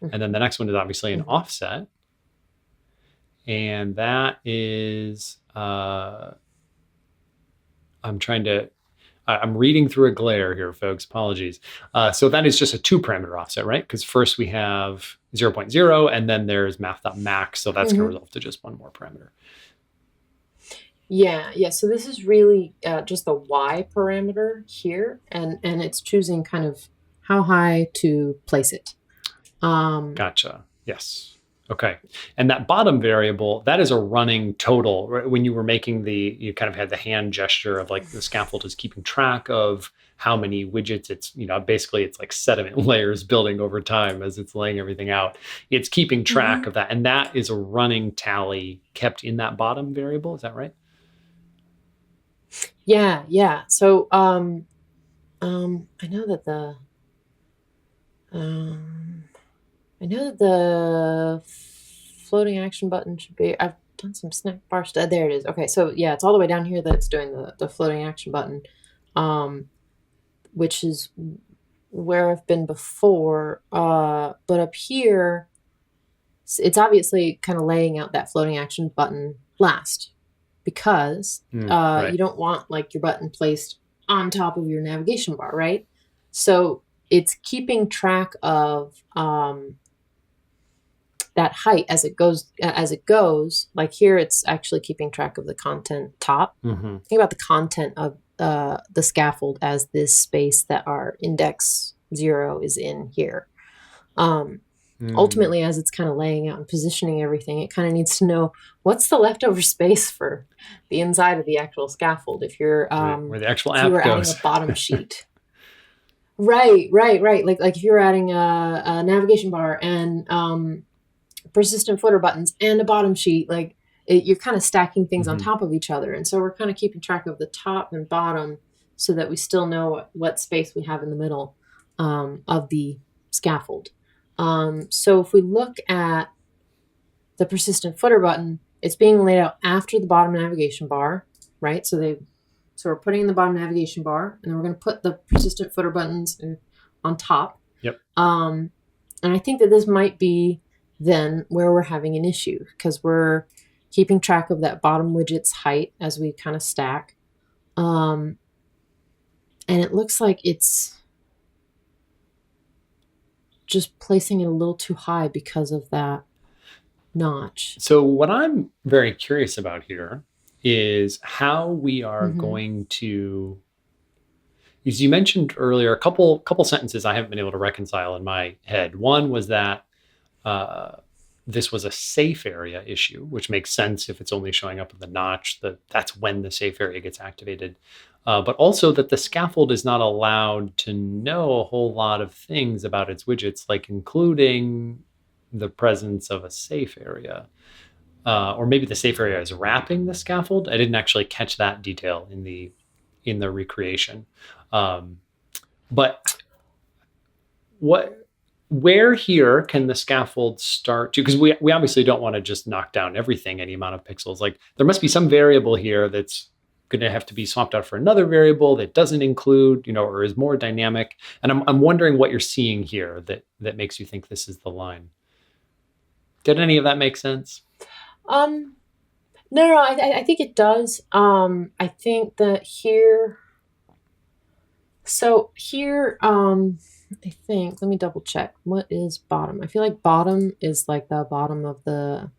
And then the next one is obviously an offset. And that is, I'm reading through a glare here, folks. Apologies. So that is just a 2-parameter offset, right? Because first we have 0.0, and then there's math.max. So that's going to resolve to just one more parameter.
Yeah. So this is really just the Y parameter here, and it's choosing kind of how high to place it.
Gotcha. Yes. Okay. And that bottom variable, that is a running total. When you were making you kind of had the hand gesture of like the scaffold is keeping track of how many widgets it's, basically it's like sediment layers building over time as it's laying everything out. It's keeping track of that. And that is a running tally kept in that bottom variable. Is that right?
Yeah. So I know that the floating action button should be, I've done some snack bar stuff. There it is. Okay, so yeah, it's all the way down here that it's doing the floating action button, which is where I've been before. But up here, it's obviously kind of laying out that floating action button last, because
right.
You don't want like your button placed on top of your navigation bar, right? So it's keeping track of that that height as it goes, like here, it's actually keeping track of the content top.
Mm-hmm.
Think about the content of the scaffold as this space that our index 0 is in here. Ultimately, as it's kind of laying out and positioning everything, it kind of needs to know what's the leftover space for the inside of the actual scaffold. If you're
where the actual
if
app
you were
goes.
adding a bottom sheet. Right. Like if you're adding a navigation bar and persistent footer buttons and a bottom sheet, like you're kind of stacking things on top of each other. And so we're kind of keeping track of the top and bottom so that we still know what space we have in the middle of the scaffold. So if we look at the persistent footer button, it's being laid out after the bottom navigation bar, right? So we're putting in the bottom navigation bar, and then we're going to put the persistent footer buttons on top.
Yep.
And I think that this might be then where we're having an issue, because we're keeping track of that bottom widget's height as we kind of stack. And it looks like it's just placing it a little too high because of that notch.
So what I'm very curious about here is how we are going to, as you mentioned earlier, a couple sentences I haven't been able to reconcile in my head. One was that this was a safe area issue, which makes sense if it's only showing up with the notch, that's when the safe area gets activated. But also that the scaffold is not allowed to know a whole lot of things about its widgets, like including the presence of a safe area. Or maybe the safe area is wrapping the scaffold. I didn't actually catch that detail in the recreation. But where here can the scaffold start to, because we obviously don't want to just knock down everything, any amount of pixels. Like there must be some variable here that's going to have to be swapped out for another variable that doesn't include, or is more dynamic. And I'm wondering what you're seeing here that makes you think this is the line. Did any of that make sense?
No, I think it does. I think that here, I think, let me double check. What is bottom? I feel like bottom is like the bottom of the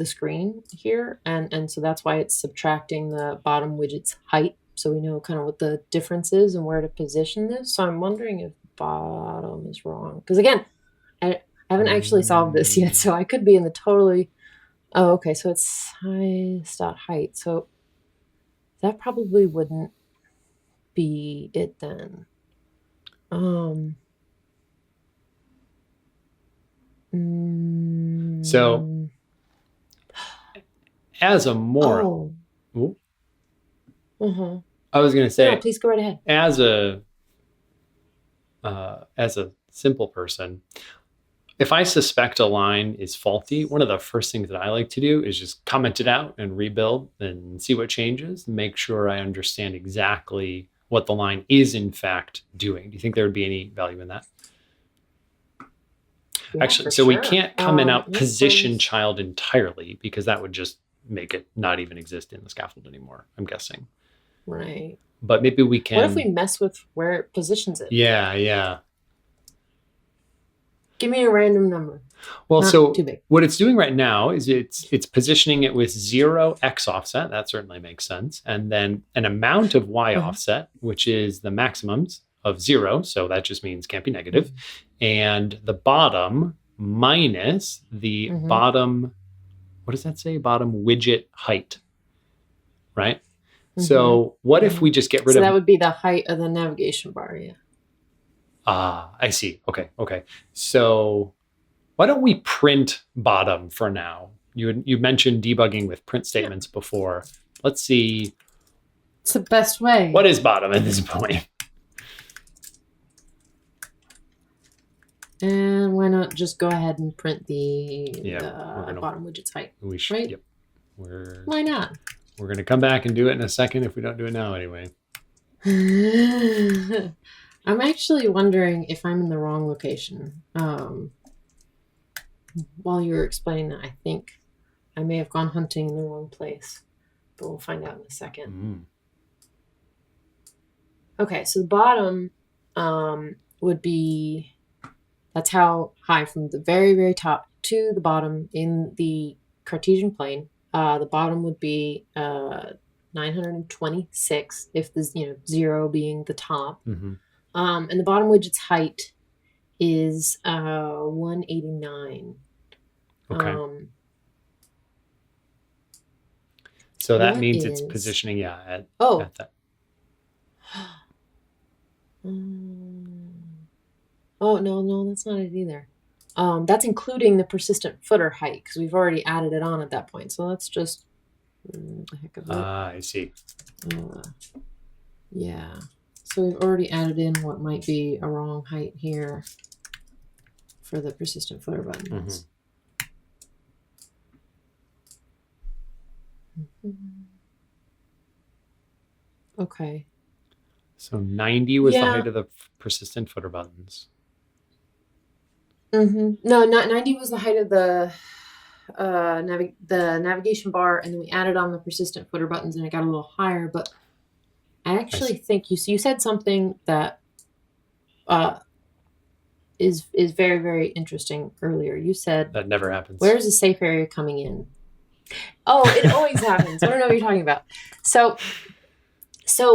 screen here. And so that's why it's subtracting the bottom widget's height. So we know kind of what the difference is and where to position this. So I'm wondering if bottom is wrong. Because again, I haven't actually solved this yet. So I could be in the totally... Oh, okay. So it's size.height. So that probably wouldn't be it then.
So as a moral, I was going to say,
please go right ahead.
As a simple person, if I suspect a line is faulty, one of the first things that I like to do is just comment it out and rebuild and see what changes and make sure I understand exactly what the line is in fact doing. Do you think there would be any value in that?
Yeah,
actually, so
sure.
we can't comment out position child entirely because that would just make it not even exist in the scaffold anymore, I'm guessing.
Right.
But maybe we can...
What if we mess with where it positions it?
Yeah.
Give me a random number.
Well,
Not
so
too big.
What it's doing right now is it's positioning it with 0 x offset. That certainly makes sense. And then an amount of y offset, which is the maximums of 0. So that just means can't be negative. And the bottom minus the bottom, what does that say? Bottom widget height, right? So what if we just get rid of...
So that would be the height of the navigation bar, yeah.
I see. Okay. So why don't we print bottom for now? You mentioned debugging with print statements before. Let's see.
It's the best way.
What is bottom at this point?
And why not just go ahead and print the bottom widget's height?
We should.
Right?
Yep.
Why not?
We're going to come back and do it in a second if we don't do it now anyway.
I'm actually wondering if I'm in the wrong location. While you were explaining that, I think I may have gone hunting in the wrong place, but we'll find out in a second. Okay, so the bottom would be That's how high from the very, very top to the bottom in the Cartesian plane. The bottom would be 926 if the 0 being the top.
Mm-hmm.
And the bottom widget's height is 189.
Okay. So that
what
means it's
is-
positioning, at
Oh.
at that.
Oh, no, that's not it either. That's including the persistent footer height because we've already added it on at that point. So let's just the heck of it.
I see.
Yeah. So we've already added in what might be a wrong height here for the persistent footer buttons. Okay.
So 90 was the height of the persistent footer buttons.
No, not 90 was the height of the navigation bar, and then we added on the persistent footer buttons, and it got a little higher. But I actually think you said something that is very, very interesting earlier. You said
that never happens.
Where's the safe area coming in? Oh, it always happens. I don't know what you're talking about. So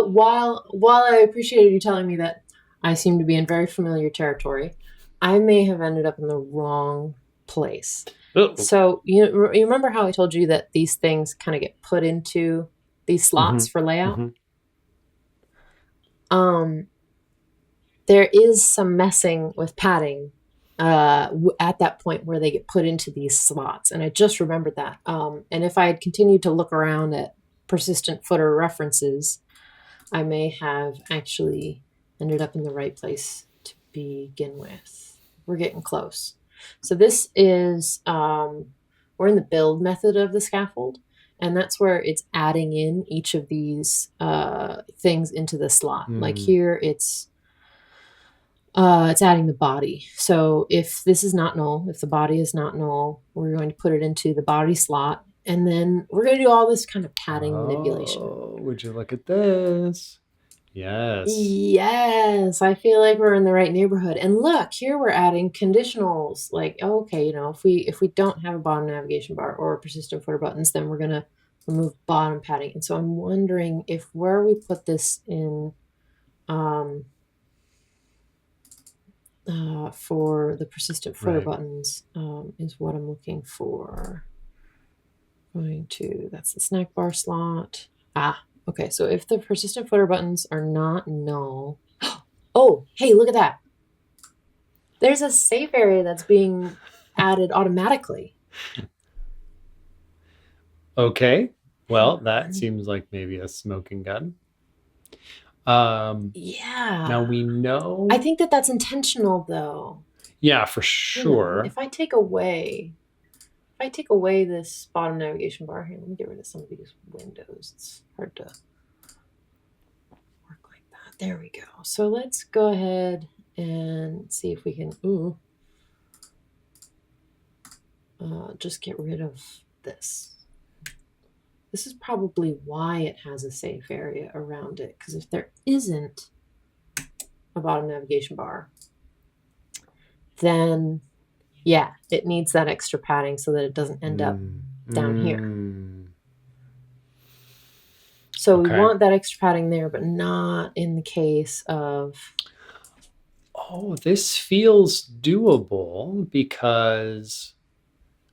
while I appreciated you telling me that I seem to be in very familiar territory, I may have ended up in the wrong place.
Oh.
So you remember how I told you that these things kind of get put into these slots for layout? There is some messing with padding at that point where they get put into these slots, and I just remembered that. And if I had continued to look around at persistent footer references, I may have actually ended up in the right place to begin with. We're getting close. So this is, we're in the build method of the scaffold, and that's where it's adding in each of these things into the slot. Like here, it's adding the body. So if this is not null, if the body is not null, we're going to put it into the body slot, and then we're going to do all this kind of padding manipulation.
Oh, would you look at this? Yes.
Yes, I feel like we're in the right neighborhood. And look, here we're adding conditionals. Like, okay, if we don't have a bottom navigation bar or persistent footer buttons, then we're gonna remove bottom padding. And so I'm wondering if where we put this in for the persistent footer buttons is what I'm looking for. That's the snack bar slot. Okay, so if the persistent footer buttons are not null... Oh, hey, look at that. There's a safe area that's being added automatically.
Okay, well, that seems like maybe a smoking gun.
Yeah.
Now we know...
I think that's intentional, though.
Yeah, for sure.
If I take away this bottom navigation bar here, let me get rid of some of these windows. It's hard to work like that. There we go. So let's go ahead and see if we can just get rid of this. This is probably why it has a safe area around it, because if there isn't a bottom navigation bar, then yeah, it needs that extra padding so that it doesn't end up down here. So we want that extra padding there, but not in the case of...
Oh, this feels doable because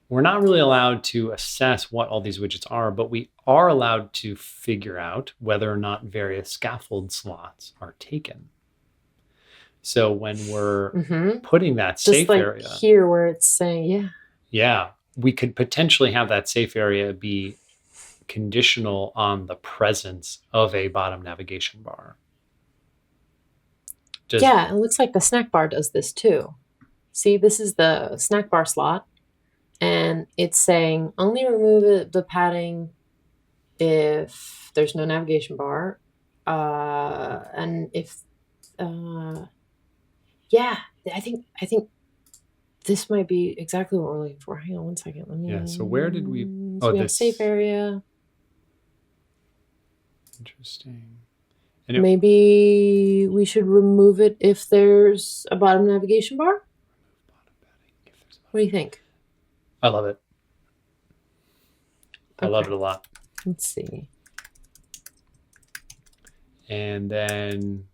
we're not really allowed to assess what all these widgets are, but we are allowed to figure out whether or not various scaffold slots are taken. So when we're putting that safe area...
Just like here where it's saying,
Yeah, we could potentially have that safe area be conditional on the presence of a bottom navigation bar.
Yeah, it looks like the snack bar does this too. See, this is the snack bar slot, and it's saying only remove the padding if there's no navigation bar, and if... yeah, I think this might be exactly what we're looking for. Hang on one second.
Yeah, so where did we...
So we have safe area.
Interesting.
And maybe we should remove it if there's a bottom navigation bar? What do you think?
I love it. I love it
Okay.
a lot.
Let's see.
And then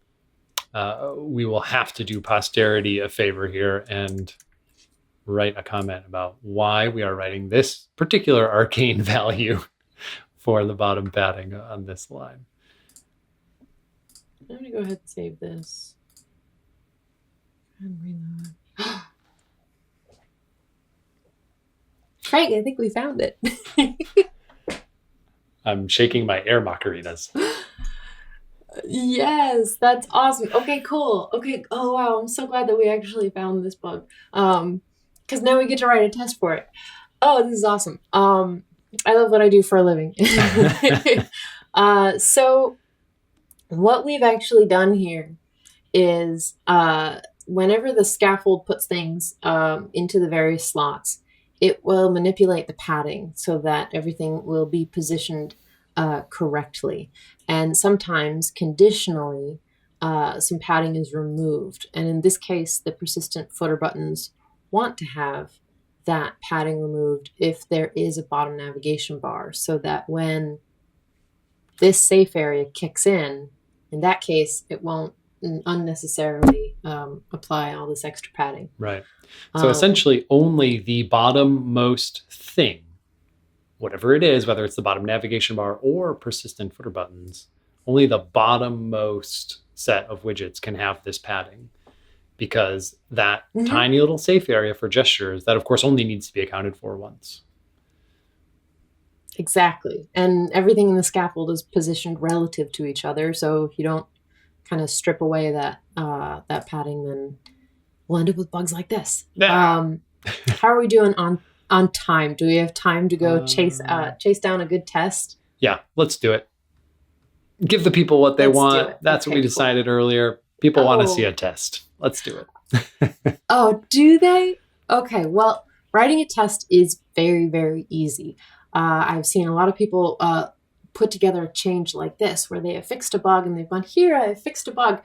we will have to do posterity a favor here and write a comment about why we are writing this particular arcane value for the bottom padding on this line.
I'm going to go ahead and save this. And reload. Craig, I think we found it.
I'm shaking my air macarinas.
Yes, that's awesome. Okay, cool. Okay. Oh, wow. I'm so glad that we actually found this bug. Because now we get to write a test for it. Oh, this is awesome. I love what I do for a living. So what we've actually done here is whenever the scaffold puts things into the various slots, it will manipulate the padding so that everything will be positioned correctly. And sometimes, conditionally, some padding is removed. And in this case, the persistent footer buttons want to have that padding removed if there is a bottom navigation bar, so that when this safe area kicks in that case, it won't unnecessarily apply all this extra padding.
Right. So essentially only the bottommost thing, whatever it is, whether it's the bottom navigation bar or persistent footer buttons, only the bottommost set of widgets can have this padding, because that tiny little safe area for gestures, that of course only needs to be accounted for once.
Exactly. And everything in the scaffold is positioned relative to each other. So if you don't kind of strip away that that padding, then we'll end up with bugs like this. How are we doing on time? Do we have time to go chase down a good test?
Yeah, let's do it. Give the people what they want. That's what we decided earlier. People want to see a test. Let's do it.
Oh, do they? Okay, well, writing a test is very, very easy. I've seen a lot of people put together a change like this, where they have fixed a bug and they've gone, here, I fixed a bug,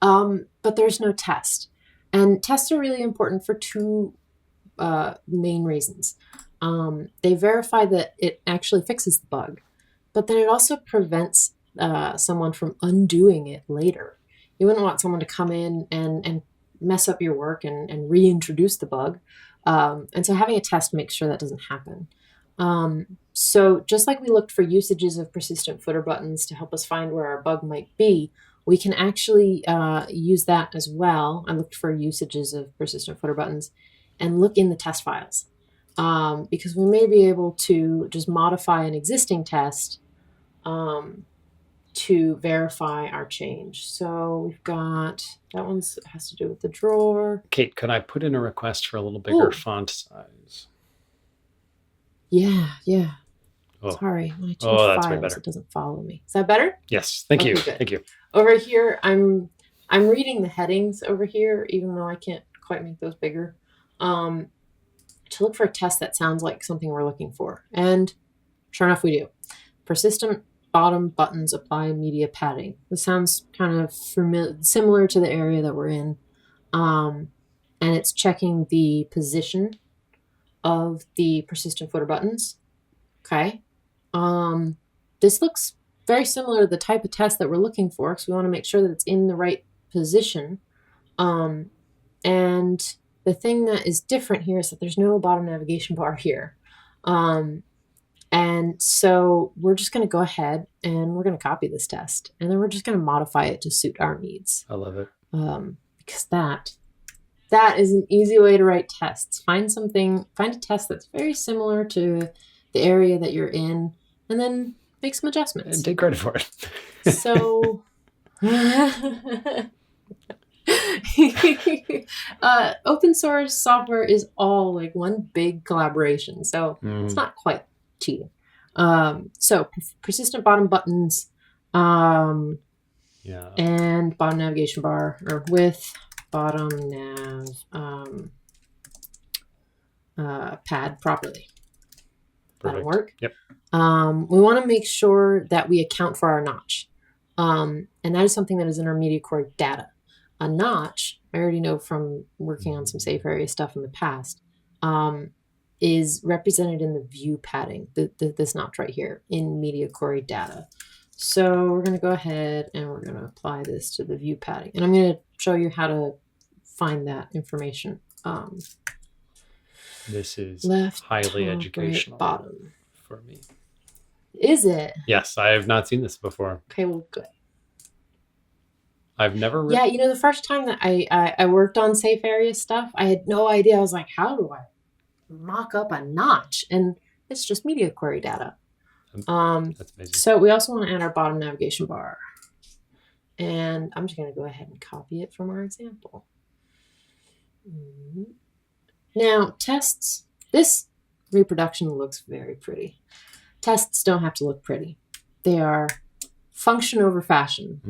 but there's no test. And tests are really important for two main reasons. They verify that it actually fixes the bug, but then it also prevents someone from undoing it later. You wouldn't want someone to come in and mess up your work and reintroduce the bug. And so having a test makes sure that doesn't happen. So just like we looked for usages of persistent footer buttons to help us find where our bug might be, we can actually use that as well. I looked for usages of persistent footer buttons and look in the test files, because we may be able to just modify an existing test to verify our change. So we've got, that one has to do with the drawer.
Kate, could I put in a request for a little bigger font size?
Yeah.
Oh.
Sorry, when I change files, it doesn't follow me. Is that better?
Yes, thank you.
Good.
Thank you.
Over here, I'm reading the headings over here, even though I can't quite make those bigger, to look for a test that sounds like something we're looking for. And sure enough, we do. Persistent bottom buttons apply media padding. This sounds kind of similar to the area that we're in. And it's checking the position of the persistent footer buttons. Okay. This looks very similar to the type of test that we're looking for, because we want to make sure that it's in the right position. And the thing that is different here is that there's no bottom navigation bar here. And so we're just going to go ahead and we're going to copy this test, and then we're just going to modify it to suit our needs.
I love it.
Because that is an easy way to write tests. Find a test that's very similar to the area that you're in, and then make some adjustments.
And take credit for it.
So open source software is all like one big collaboration. So it's not quite cheating. So persistent bottom buttons, and bottom navigation bar, or with bottom nav pad properly. That'll work.
Yep.
We want to make sure that we account for our notch. And that is something that is in our media core data. A notch, I already know from working on some safe area stuff in the past, is represented in the view padding, this notch right here in media query data. So we're going to go ahead and we're going to apply this to the view padding. And I'm going to show you how to find that information.
This is
Left,
highly
top,
educational
right, bottom.
for me.
Is it?
Yes, I have not seen this before.
Okay, well, good.
I've never...
Yeah, the first time that I worked on safe area stuff, I had no idea. I was like, how do I mock up a notch? And it's just media query data.
That's amazing.
So we also want to add our bottom navigation bar. And I'm just going to go ahead and copy it from our example. Now, tests, this reproduction looks very pretty. Tests don't have to look pretty. They are function over fashion.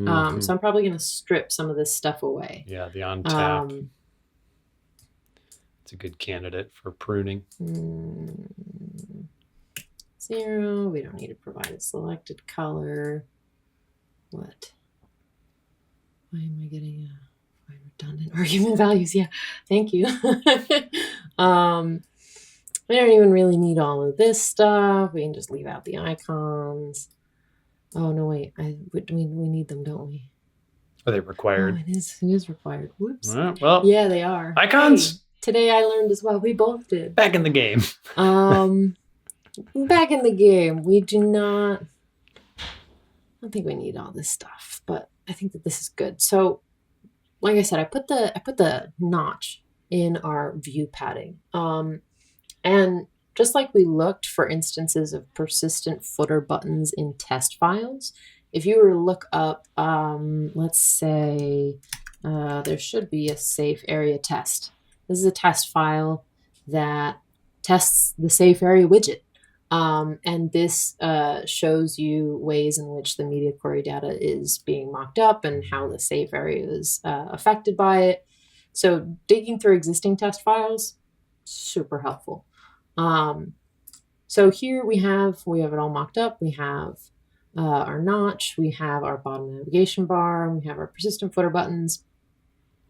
So I'm probably going to strip some of this stuff away.
Yeah, the on tap. It's a good candidate for pruning.
0. We don't need to provide a selected color. What? Why am I getting redundant argument values? Yeah, thank you. We don't even really need all of this stuff. We can just leave out the icons. Oh, no, wait. We need them, don't we?
Are they required?
Oh, it is required. Whoops.
Well,
yeah, they are.
Icons!
Hey, today I learned as well. We both did.
Back in the game.
Back in the game. We do not... I don't think we need all this stuff, but I think that this is good. So, like I said, I put the notch in our view padding. And just like we looked for instances of persistent footer buttons in test files, if you were to look up, let's say there should be a safe area test. This is a test file that tests the safe area widget. And this shows you ways in which the media query data is being mocked up and how the safe area is affected by it. So digging through existing test files, super helpful. So here we have it all mocked up. We have our notch, we have our bottom navigation bar, we have our persistent footer buttons.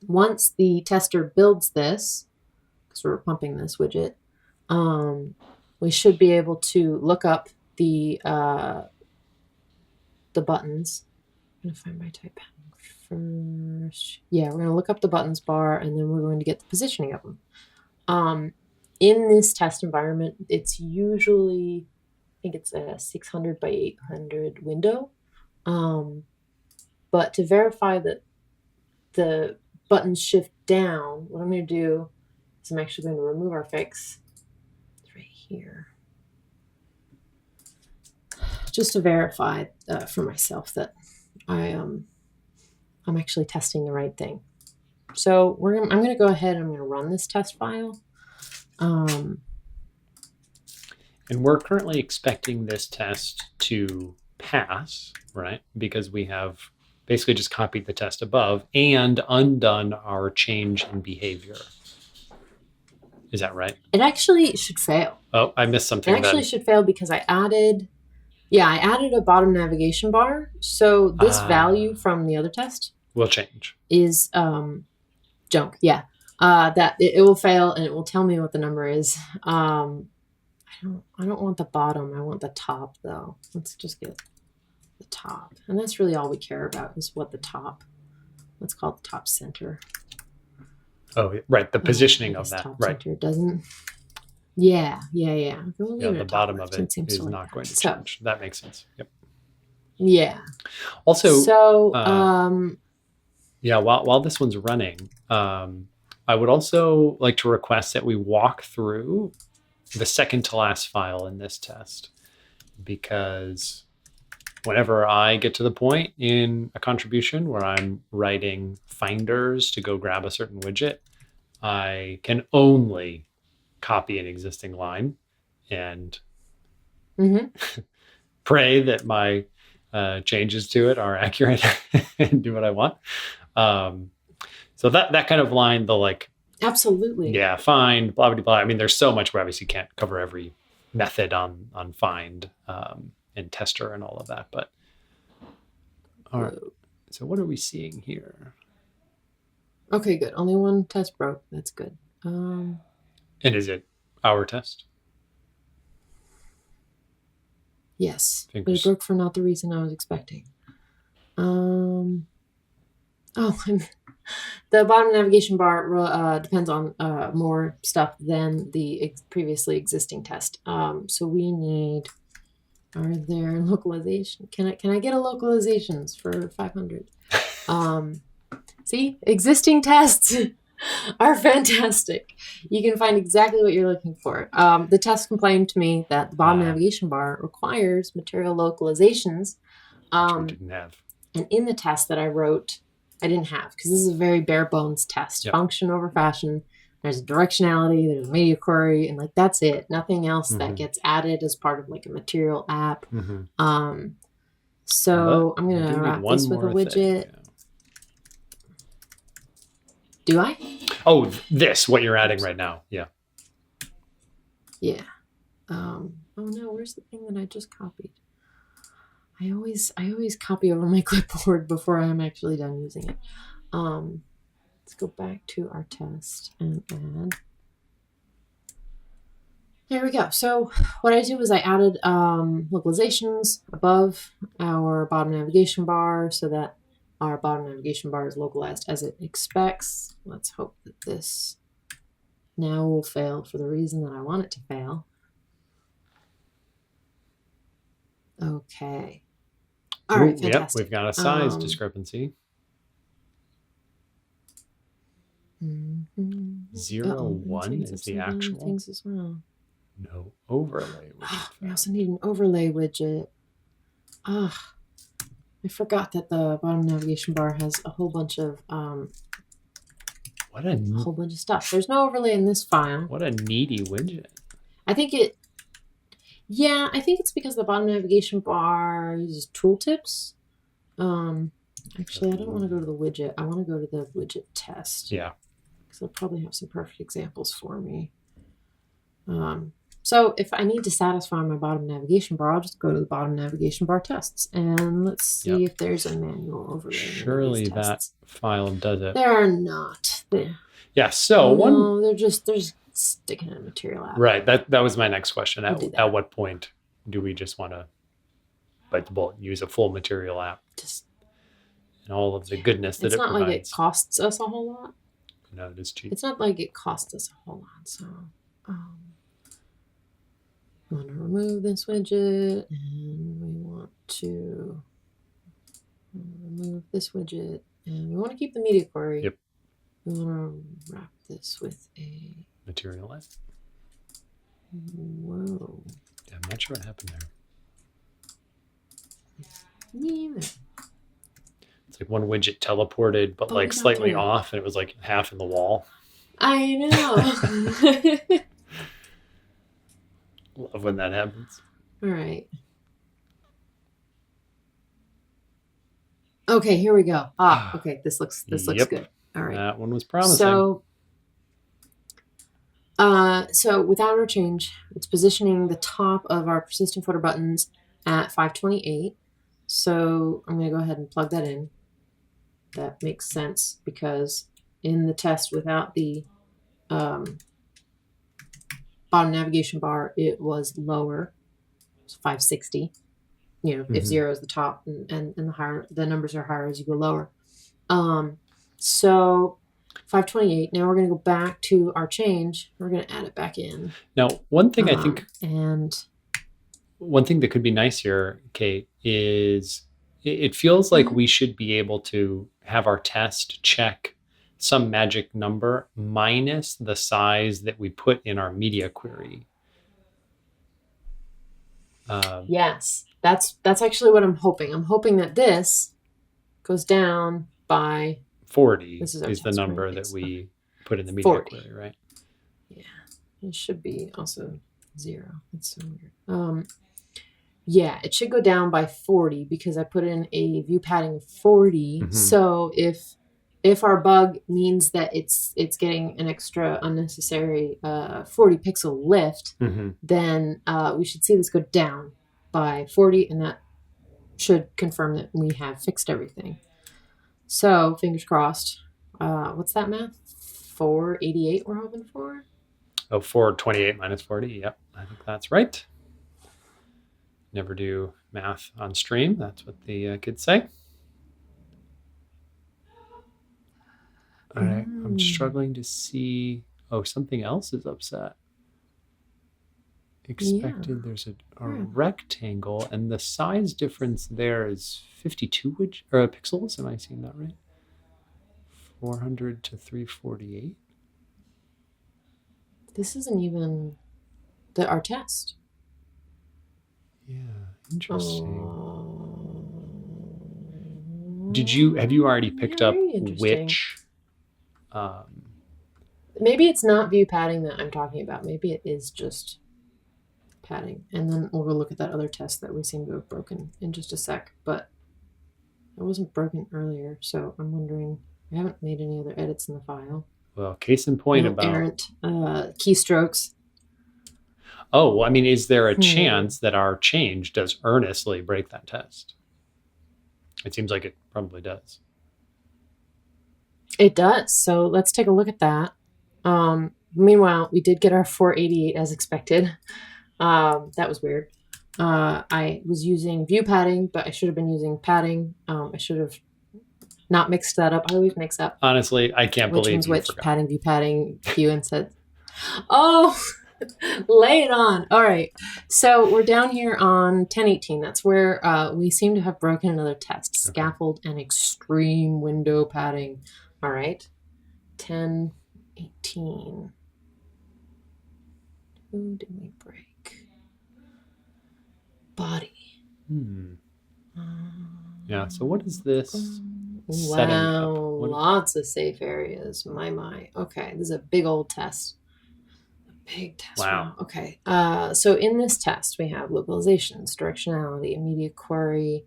Once the tester builds this, because we're pumping this widget, we should be able to look up the buttons. I'm going to find my type padding first. Yeah, we're going to look up the buttons bar, and then we're going to get the positioning of them. In this test environment, it's usually, I think it's a 600 by 800 window. But to verify that the buttons shift down, what I'm going to do is I'm actually going to remove our fix. It's right here. Just to verify for myself that I'm actually testing the right thing. So I'm going to go ahead and I'm going to run this test file.
And we're currently expecting this test to pass, right? Because we have basically just copied the test above and undone our change in behavior. Is that right?
It actually should fail.
Oh, I missed something.
It actually should fail because I added a bottom navigation bar. So this value from the other test
will change.
Is junk. Yeah. That it will fail and it will tell me what the number is. I don't want the bottom. I want the top though. Let's just get the top. And that's really all we care about is what the top, let's call it the top center.
Oh, right. The positioning of that.
Top
right.
Center doesn't. Yeah.
The bottom of it is not going to change. That makes sense. Yep.
Yeah.
Also,
yeah,
while this one's running, I would also like to request that we walk through the second to last file in this test, because whenever I get to the point in a contribution where I'm writing finders to go grab a certain widget, I can only copy an existing line and pray that my changes to it are accurate and do what I want. So that kind of line, the like,
absolutely,
yeah, find, blah, blah, blah. I mean, there's so much we obviously can't cover every method on find and tester and all of that. But all right, so what are we seeing here?
Okay, good. Only one test broke. That's good.
And is it Our test.
Yes, but
Fingers.
it broke for not the reason I was expecting. The bottom navigation bar depends on more stuff than the previously existing test. So we need. Are there localization? Can I get a localizations for 500? See, existing tests are fantastic. You can find exactly what you're looking for. The test complained to me that the bottom navigation bar requires material localizations.
Which we didn't have.
And in the test that I wrote, I didn't have, because this is a very bare bones test. Yep. Function over fashion. There's a directionality, there's a media query, and like that's it. Nothing else that gets added as part of like a material app. So I'm gonna wrap this with a widget. Yeah. Do I?
Oh, what you're adding right now. Yeah.
Yeah. Oh no, where's the thing that I just copied? I always copy over my clipboard before I'm actually done using it. Let's go back to our test and add. There we go. So what I did was I added localizations above our bottom navigation bar so that our bottom navigation bar is localized as it expects. Let's hope that this now will fail for the reason that I want it to fail. Okay. All right, fantastic.
Yep, we've got a size discrepancy. 0.1 is the actual.
Things as well.
No overlay widget.
We also need an overlay widget. I forgot that the bottom navigation bar has a whole bunch of whole bunch of stuff. There's no overlay in this file.
What a needy widget.
I think it's because the bottom navigation bar uses tooltips. Actually, I don't want to go to the widget. I want to go to the widget test.
Yeah.
Because they'll probably have some perfect examples for me. So if I need to satisfy my bottom navigation bar, I'll just go to the bottom navigation bar tests and let's see if there's a manual overlay.
Surely that file does it.
There are not.
Yeah. So
they're just sticking in a material app.
Right. That was my next question. At what point do we just want to bite the bullet and use a full material app? And all of the goodness that it provides.
It's not like it costs us a whole lot.
No, it is cheap.
It's not like it costs us a whole lot. So I want to remove this widget and we want to remove this widget and we want to keep the media query.
Yep.
We want to wrap this with a
material app.
Whoa.
Yeah, I'm not sure what happened there.
Neither.
It's like one widget teleported, but like slightly off, and it was like half in the wall.
I know.
Love when that happens.
All right. Okay, here we go. Okay, this looks good. All right.
That one was promising.
So without our change, it's positioning the top of our persistent footer buttons at 528. So I'm going to go ahead and plug that in. That makes sense because in the test without the bottom navigation bar, it was lower. It's 560. If 0 is the top and the higher the numbers are higher as you go lower. So 528. Now we're going to go back to our change. We're going to add it back in.
Now, one thing I think,
and
one thing that could be nice here, Kate, is it feels like we should be able to have our test check some magic number minus the size that we put in our media query.
Yes, that's actually what I'm hoping. I'm hoping that this goes down by
40 is the number that we put in the media query, right?
Yeah, it should be also 0. That's so weird. Yeah, it should go down by 40 because I put in a view padding of 40. So if our bug means that it's getting an extra unnecessary 40 pixel lift, then we should see this go down by 40, and that should confirm that we have fixed everything. So fingers crossed. What's that math? 488 we're hoping for?
Oh, 428 minus 40. Yep, I think that's right. Never do math on stream. That's what the kids say. All right, I'm struggling to see. Oh, something else is upset. Expected, there's a rectangle, and the size difference there is 52 pixels. Am I seeing that right? 400 to 348.
This isn't even our test.
Yeah, interesting. Have you already picked up which?
Maybe it's not view padding that I'm talking about. Maybe it is just padding. And then we'll go look at that other test that we seem to have broken in just a sec. But it wasn't broken earlier, so I'm wondering. I haven't made any other edits in the file.
Well, case in point about
errant keystrokes.
Oh, well, I mean, is there a chance that our change does earnestly break that test? It seems like it probably does.
It does. So let's take a look at that. Meanwhile, we did get our 488 as expected. That was weird. I was using view padding, but I should have been using padding. I should have not mixed that up. I always mix up.
Honestly, I can't believe you
which
forgot.
Padding, view padding, view inset. Oh, lay it on. All right. So we're down here on 1018. That's where we seem to have broken another test. Okay. Scaffold and extreme window padding. All right. 1018. Who did we break? Body.
Yeah, so what is this?
Wow, lots of safe areas. My. Okay, this is a big old test. A big test. Wow. Okay. So in this test, we have localizations, directionality, immediate query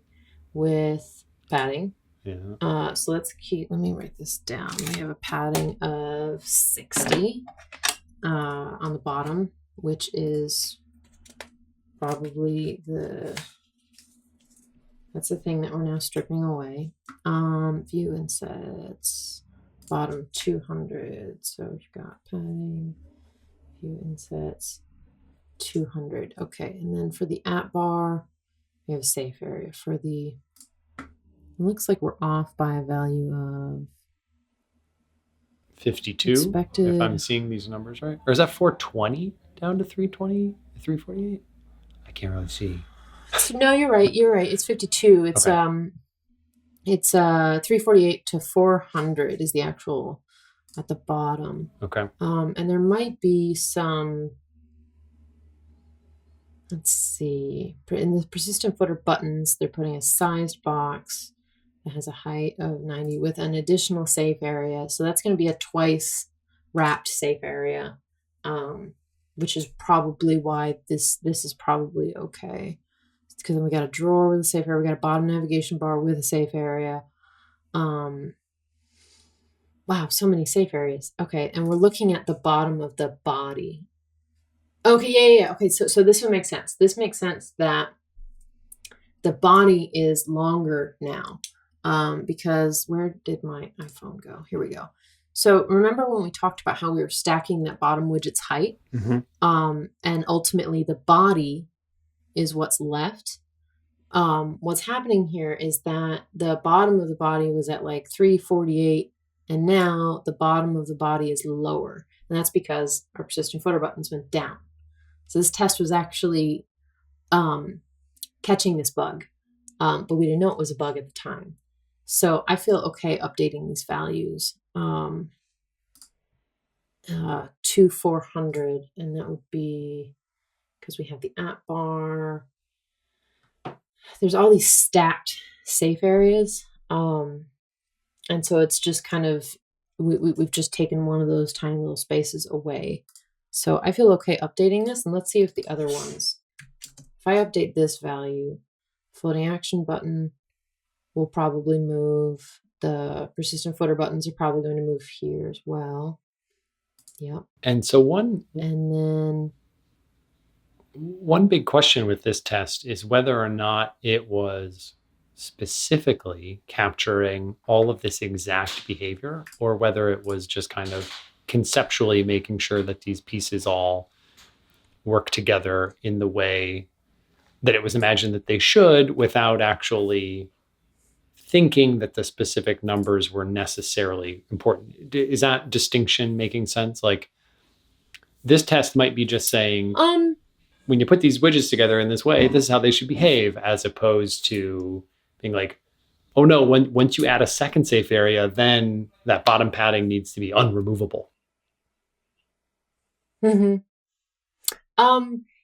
with padding.
Yeah.
So let me write this down. We have a padding of 60 on the bottom, which is probably that's the thing that we're now stripping away. View insets, bottom 200. So we've got padding, view insets, 200. Okay, and then for the app bar, we have a safe area. It looks like we're off by a value of
52,
expected.
if I'm seeing these numbers right. Or is that 420 down to 320, 348? I can't really see.
No, you're right. It's 52. It's
okay.
It's 348 to 400 is the actual at the bottom.
Okay.
And there might be some. Let's see. In the persistent footer buttons, they're putting a sized box that has a height of 90 with an additional safe area. So that's going to be a twice wrapped safe area, which is probably why this is probably okay. Because then we got a drawer with a safe area. We got a bottom navigation bar with a safe area. Wow, so many safe areas. Okay, and we're looking at the bottom of the body. Okay, yeah. Okay, so this would make sense. This makes sense that the body is longer now. Because where did my iPhone go? Here we go. So remember when we talked about how we were stacking that bottom widget's height?
Mm-hmm.
And ultimately the body is what's left. What's happening here is that the bottom of the body was at like 348, and now the bottom of the body is lower. And that's because our persistent footer buttons went down. So this test was actually catching this bug, but we didn't know it was a bug at the time. So I feel okay updating these values to 400, and that would be because we have the app bar. There's all these stacked safe areas. And so it's just kind of, we've just taken one of those tiny little spaces away. So I feel okay updating this, and let's see if the other ones, if I update this value, floating action button will probably move. The persistent footer buttons are probably going to move here as well. Yep.
And so
and then
one big question with this test is whether or not it was specifically capturing all of this exact behavior, or whether it was just kind of conceptually making sure that these pieces all work together in the way that it was imagined that they should, without actually thinking that the specific numbers were necessarily important. Is that distinction making sense? Like, this test might be just saying, when you put these widgets together in this way, this is how they should behave, as opposed to being like, oh no, once you add a second safe area, then that bottom padding needs to be unremovable.
Mm-hmm.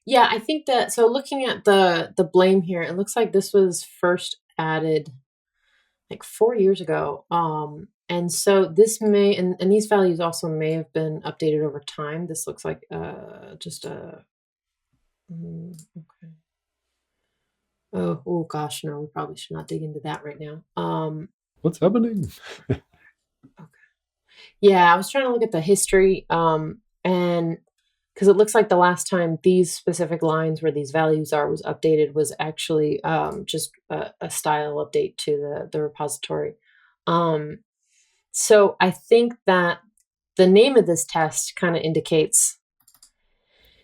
Yeah, I think that, so looking at the blame here, it looks like this was first added like 4 years ago. And so this may, and these values also may have been updated over time. This looks like just a, okay. Oh gosh, no, we probably should not dig into that right now.
What's happening?
Okay. Yeah, I was trying to look at the history, and because it looks like the last time these specific lines where these values are was updated was actually just a style update to the repository. So I think that the name of this test kind of indicates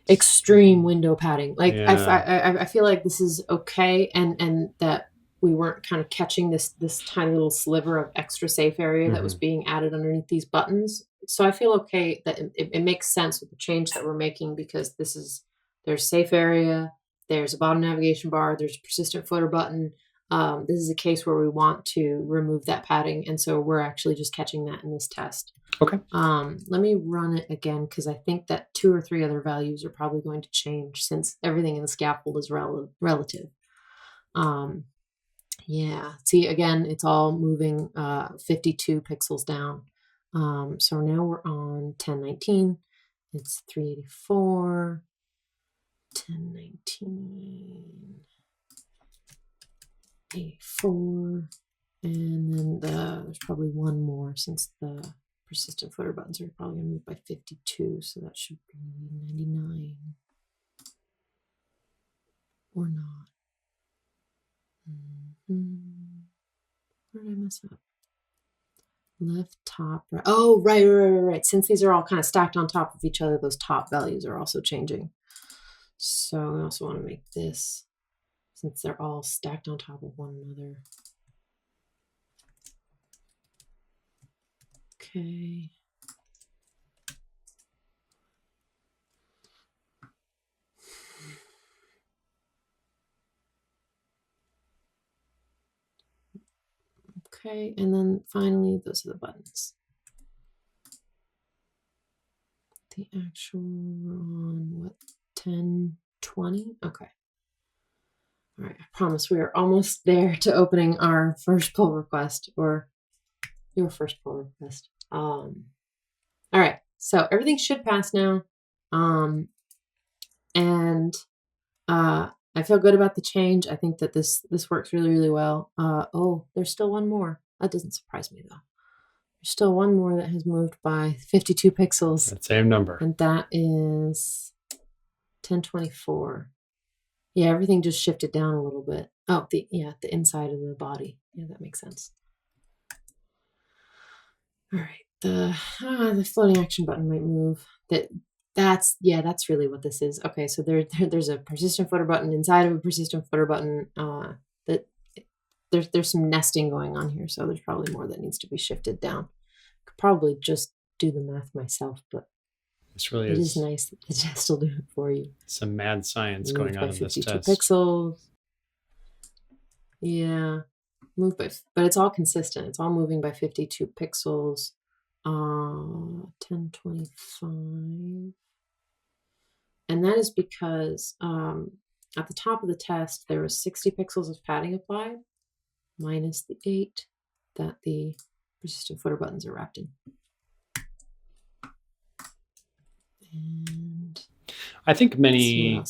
extreme window padding. Like, yeah. I feel like this is okay, and that we weren't kind of catching this tiny little sliver of extra safe area that was being added underneath these buttons. So I feel okay that it makes sense with the change that we're making, because there's safe area, there's a bottom navigation bar, there's a persistent footer button. This is a case where we want to remove that padding, and so we're actually just catching that in this test.
Okay.
Let me run it again, because I think that 2 or 3 other values are probably going to change, since everything in the scaffold is relative. Yeah, see, again, it's all moving 52 pixels down. So now we're on 1019. It's 384, 1019, 84, and then there's probably one more, since the persistent footer buttons are probably going to move by 52, so that should be 99 or not. Where did I mess up? Left, top, right. Oh, right. Since these are all kind of stacked on top of each other, those top values are also changing. So we also want to make this, since they're all stacked on top of one another. Okay. Okay, and then finally, those are the buttons. The actual, we're on what, 1020? Okay. All right, I promise we are almost there to opening our first pull request, or your first pull request. All right, so everything should pass now. And I feel good about the change. I think that this works really, really well. Oh, there's still one more. That doesn't surprise me, though. There's still one more that has moved by 52 pixels.
That same number.
And that is 1024. Yeah, everything just shifted down a little bit. Oh, the inside of the body. Yeah, that makes sense. All right, the floating action button might move. That's really what this is. Okay, so there's a persistent footer button inside of a persistent footer button. That there's some nesting going on here, so there's probably more that needs to be shifted down. Could probably just do the math myself, but
this really
it is nice that the test will do it for you.
Some mad science going on in this test.
52 pixels. Yeah, but it's all consistent. It's all moving by 52 pixels. 1025. And that is because at the top of the test, there was 60 pixels of padding applied, minus the 8 that the persistent footer buttons are wrapped in. And
I think many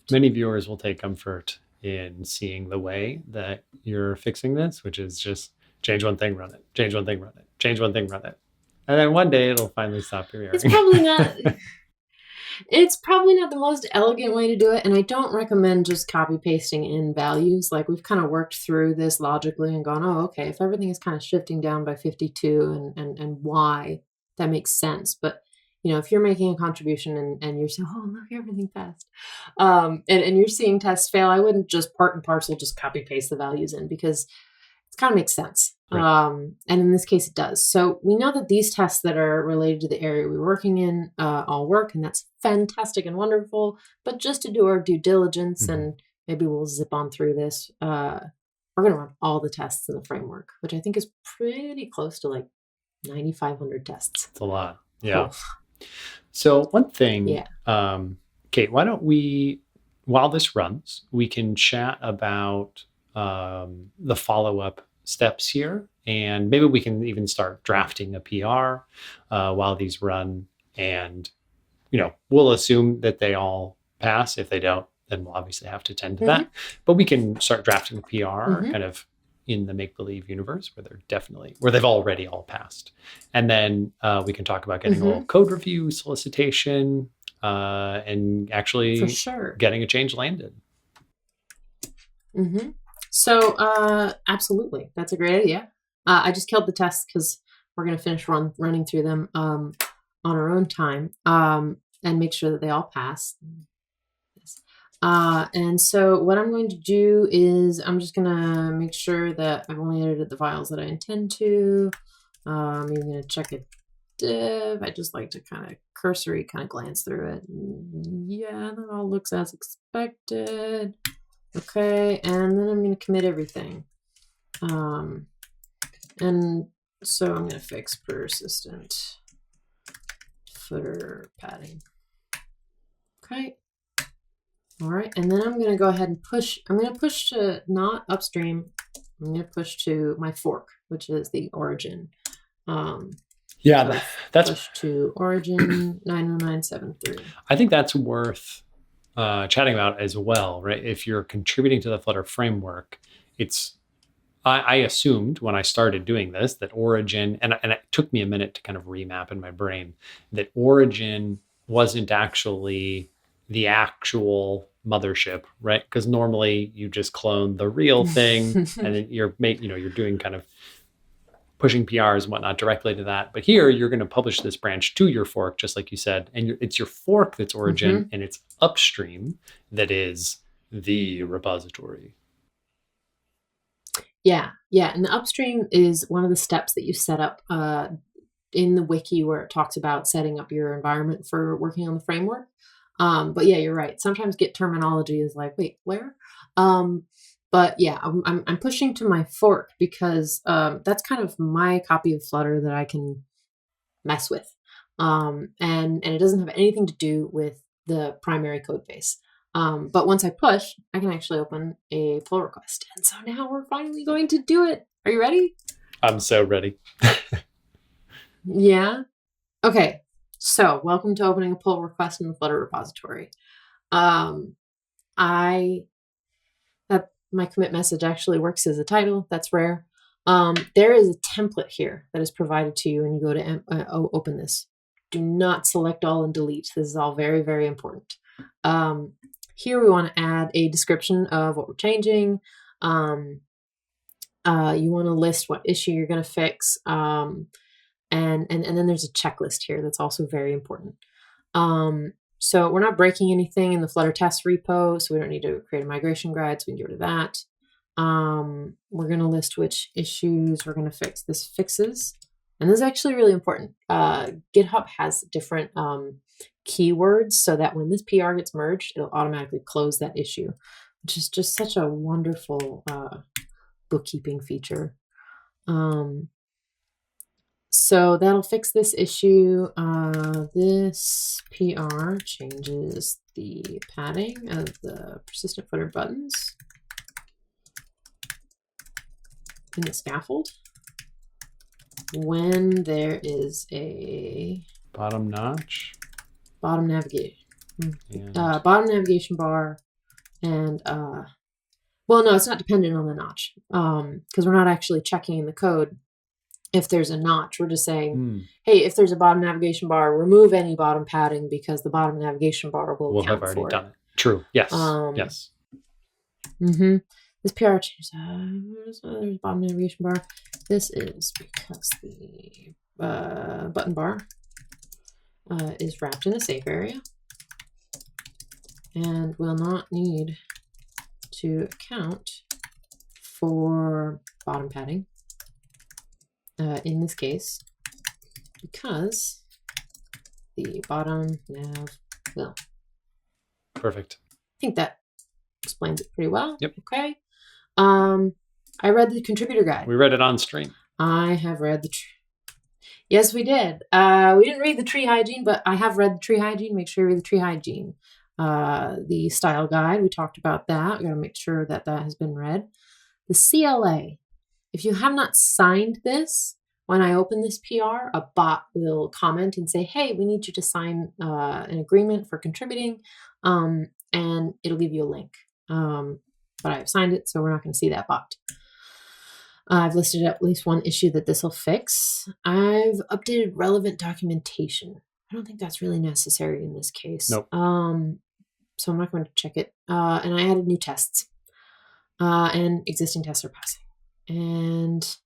viewers will take comfort in seeing the way that you're fixing this, which is just change one thing, run it, change one thing, run it, change one thing, run it. And then one day it'll finally stop your error.
It's probably not the most elegant way to do it, and I don't recommend just copy pasting in values. Like, we've kind of worked through this logically and gone, oh, okay, if everything is kind of shifting down by 52 and why that makes sense. But if you're making a contribution and you're saying, oh, look, everything passed, and you're seeing tests fail, I wouldn't just part and parcel just copy paste the values in, because it kind of makes sense.
Right.
And in this case, it does. So we know that these tests that are related to the area we're working in all work, and that's fantastic and wonderful. But just to do our due diligence, and maybe we'll zip on through this, we're going to run all the tests in the framework, which I think is pretty close to like 9,500 tests.
It's a lot. Yeah.
Cool.
So one thing, Kate, why don't we, while this runs, we can chat about the follow-up steps here, and maybe we can even start drafting a PR while these run, and we'll assume that they all pass. If they don't, then we'll obviously have to tend to that, but we can start drafting a PR kind of in the make-believe universe where they've already all passed. And then we can talk about getting a little code review solicitation and actually getting a change landed.
So absolutely, that's a great idea. I just killed the tests because we're going to finish running through them on our own time and make sure that they all pass. And so what I'm going to do is I'm just going to make sure that I've only edited the files that I intend to. I'm even going to check a div. I just like to kind of cursory glance through it. Yeah, that all looks as expected. Okay, and then I'm going to commit everything. And so I'm going to fix persistent footer padding. Okay. All right, and then I'm going to go ahead and push. I'm going to push to not upstream. I'm going to push to my fork, which is the origin.
That's
push to origin 90973.
I think that's worth chatting about as well, right? If you're contributing to the Flutter framework, I assumed when I started doing this that origin, and it took me a minute to kind of remap in my brain, that origin wasn't actually the actual mothership, right? Because normally you just clone the real thing and then you're doing kind of pushing PRs and whatnot directly to that. But here you're going to publish this branch to your fork, just like you said, and it's your fork that's origin and it's upstream that is the repository.
Yeah. And the upstream is one of the steps that you set up in the wiki where it talks about setting up your environment for working on the framework. But yeah, you're right. Sometimes Git terminology is like, wait, where? But yeah, I'm pushing to my fork because that's kind of my copy of Flutter that I can mess with. And it doesn't have anything to do with the primary code base. But once I push, I can actually open a pull request. And so now we're finally going to do it. Are you ready?
I'm so ready.
Yeah. Okay. So welcome to opening a pull request in the Flutter repository. My commit message actually works as a title. That's rare. There is a template here that is provided to you when you go to open this. Do not select all and delete. This is all very, very important. Here we want to add a description of what we're changing. You want to list what issue you're going to fix. And then there's a checklist here that's also very important. So we're not breaking anything in the Flutter test repo, so we don't need to create a migration guide, so we can get rid of that. We're going to list which issues we're going to fix. This fixes. And this is actually really important. GitHub has different keywords so that when this PR gets merged, it'll automatically close that issue, which is just such a wonderful bookkeeping feature. So that'll fix this issue. This PR changes the padding of the persistent footer buttons in the scaffold when there is a
bottom
navigation bar, and well, no, it's not dependent on the notch because we're not actually checking in the code. If there's a notch, we're just saying, hey, if there's a bottom navigation bar, remove any bottom padding because the bottom navigation bar will
have already done it. True. Yes. Yes.
This PR changes. There's a bottom navigation bar. This is because the button bar is wrapped in a safe area and will not need to account for bottom padding in this case, because the bottom nav will.
Perfect.
I think that explains it pretty well.
Yep.
Okay. I read the contributor guide.
We read it on stream.
I have read the Yes, we did. We didn't read the tree hygiene, but I have read the tree hygiene. Make sure you read the tree hygiene. The style guide, we talked about that. We got to make sure that that has been read. The CLA. If you have not signed this, when I open this PR, a bot will comment and say, hey, we need you to sign an agreement for contributing, and it'll give you a link. But I've signed it, so we're not going to see that bot. I've listed at least one issue that this will fix. I've updated relevant documentation. I don't think that's really necessary in this case.
Nope.
So I'm not going to check it. And I added new tests. And existing tests are passing. And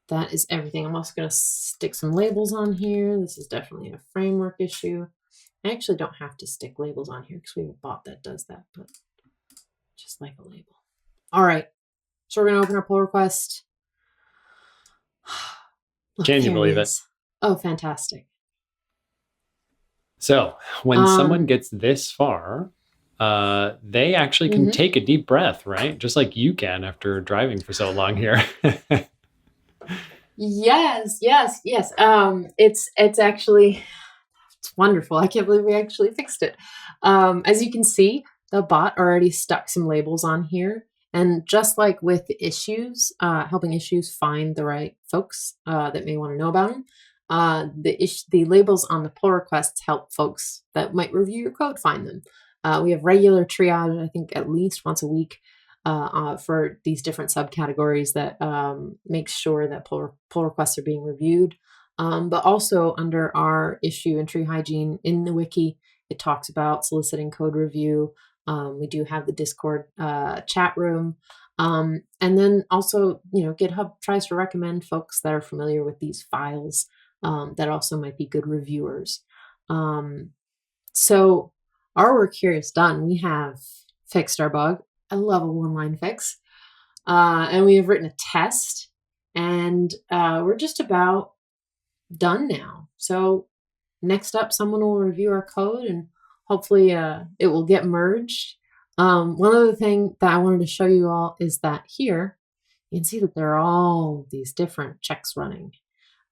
that is everything. I'm also going to stick some labels on here. This is definitely a framework issue. I actually don't have to stick labels on here because we have a bot that does that, but just like a label. All right. So we're going to open our pull request. Look,
Can you believe
it? Oh, fantastic.
So when someone gets this far, they actually can take a deep breath, right? Just like you can after driving for so long here.
Yes. It's actually, it's wonderful. I can't believe we actually fixed it. As you can see, the bot already stuck some labels on here. And just like with the issues, helping issues find the right folks that may want to know about them, the labels on the pull requests help folks that might review your code find them. We have regular triage, I think at least once a week, for these different subcategories that makes sure that pull requests are being reviewed. But also under our issue in tree hygiene in the wiki, it talks about soliciting code review. We do have the Discord chat room. And then also, GitHub tries to recommend folks that are familiar with these files that also might be good reviewers. So our work here is done. We have fixed our bug. I love a one-line fix. And we have written a test. And we're just about done now. So next up, someone will review our code and hopefully it will get merged. One other thing that I wanted to show you all is that here, you can see that there are all these different checks running.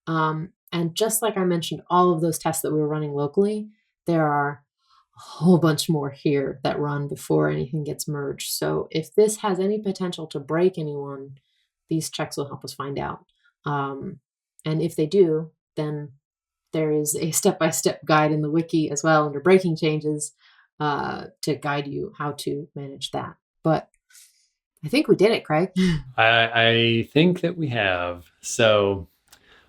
And just like I mentioned, all of those tests that we were running locally, there are a whole bunch more here that run before anything gets merged. So if this has any potential to break anyone, these checks will help us find out. And if they do, then there is a step-by-step guide in the wiki as well under breaking changes to guide you how to manage that. But I think we did it, Craig.
I think that we have. So,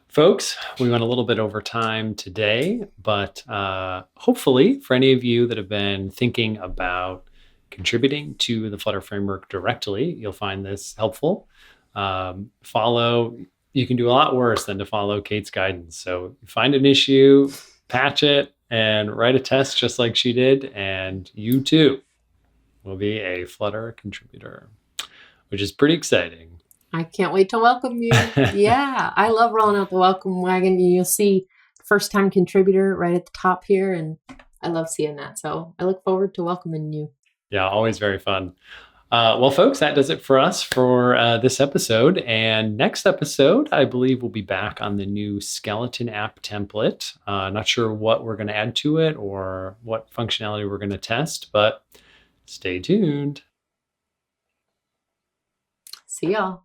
folks, we went a little bit over time today, but hopefully for any of you that have been thinking about contributing to the Flutter framework directly, you'll find this helpful. You can do a lot worse than to follow Kate's guidance. So find an issue, patch it, and write a test just like she did, and you too will be a Flutter contributor, which is pretty exciting.
I can't wait to welcome you. Yeah, I love rolling out the welcome wagon. You'll see first-time contributor right at the top here, and I love seeing that. So I look forward to welcoming you.
Yeah, always very fun. Well, folks, that does it for us for this episode. And next episode, I believe we'll be back on the new skeleton app template. Not sure what we're going to add to it or what functionality we're going to test, but stay tuned.
See y'all.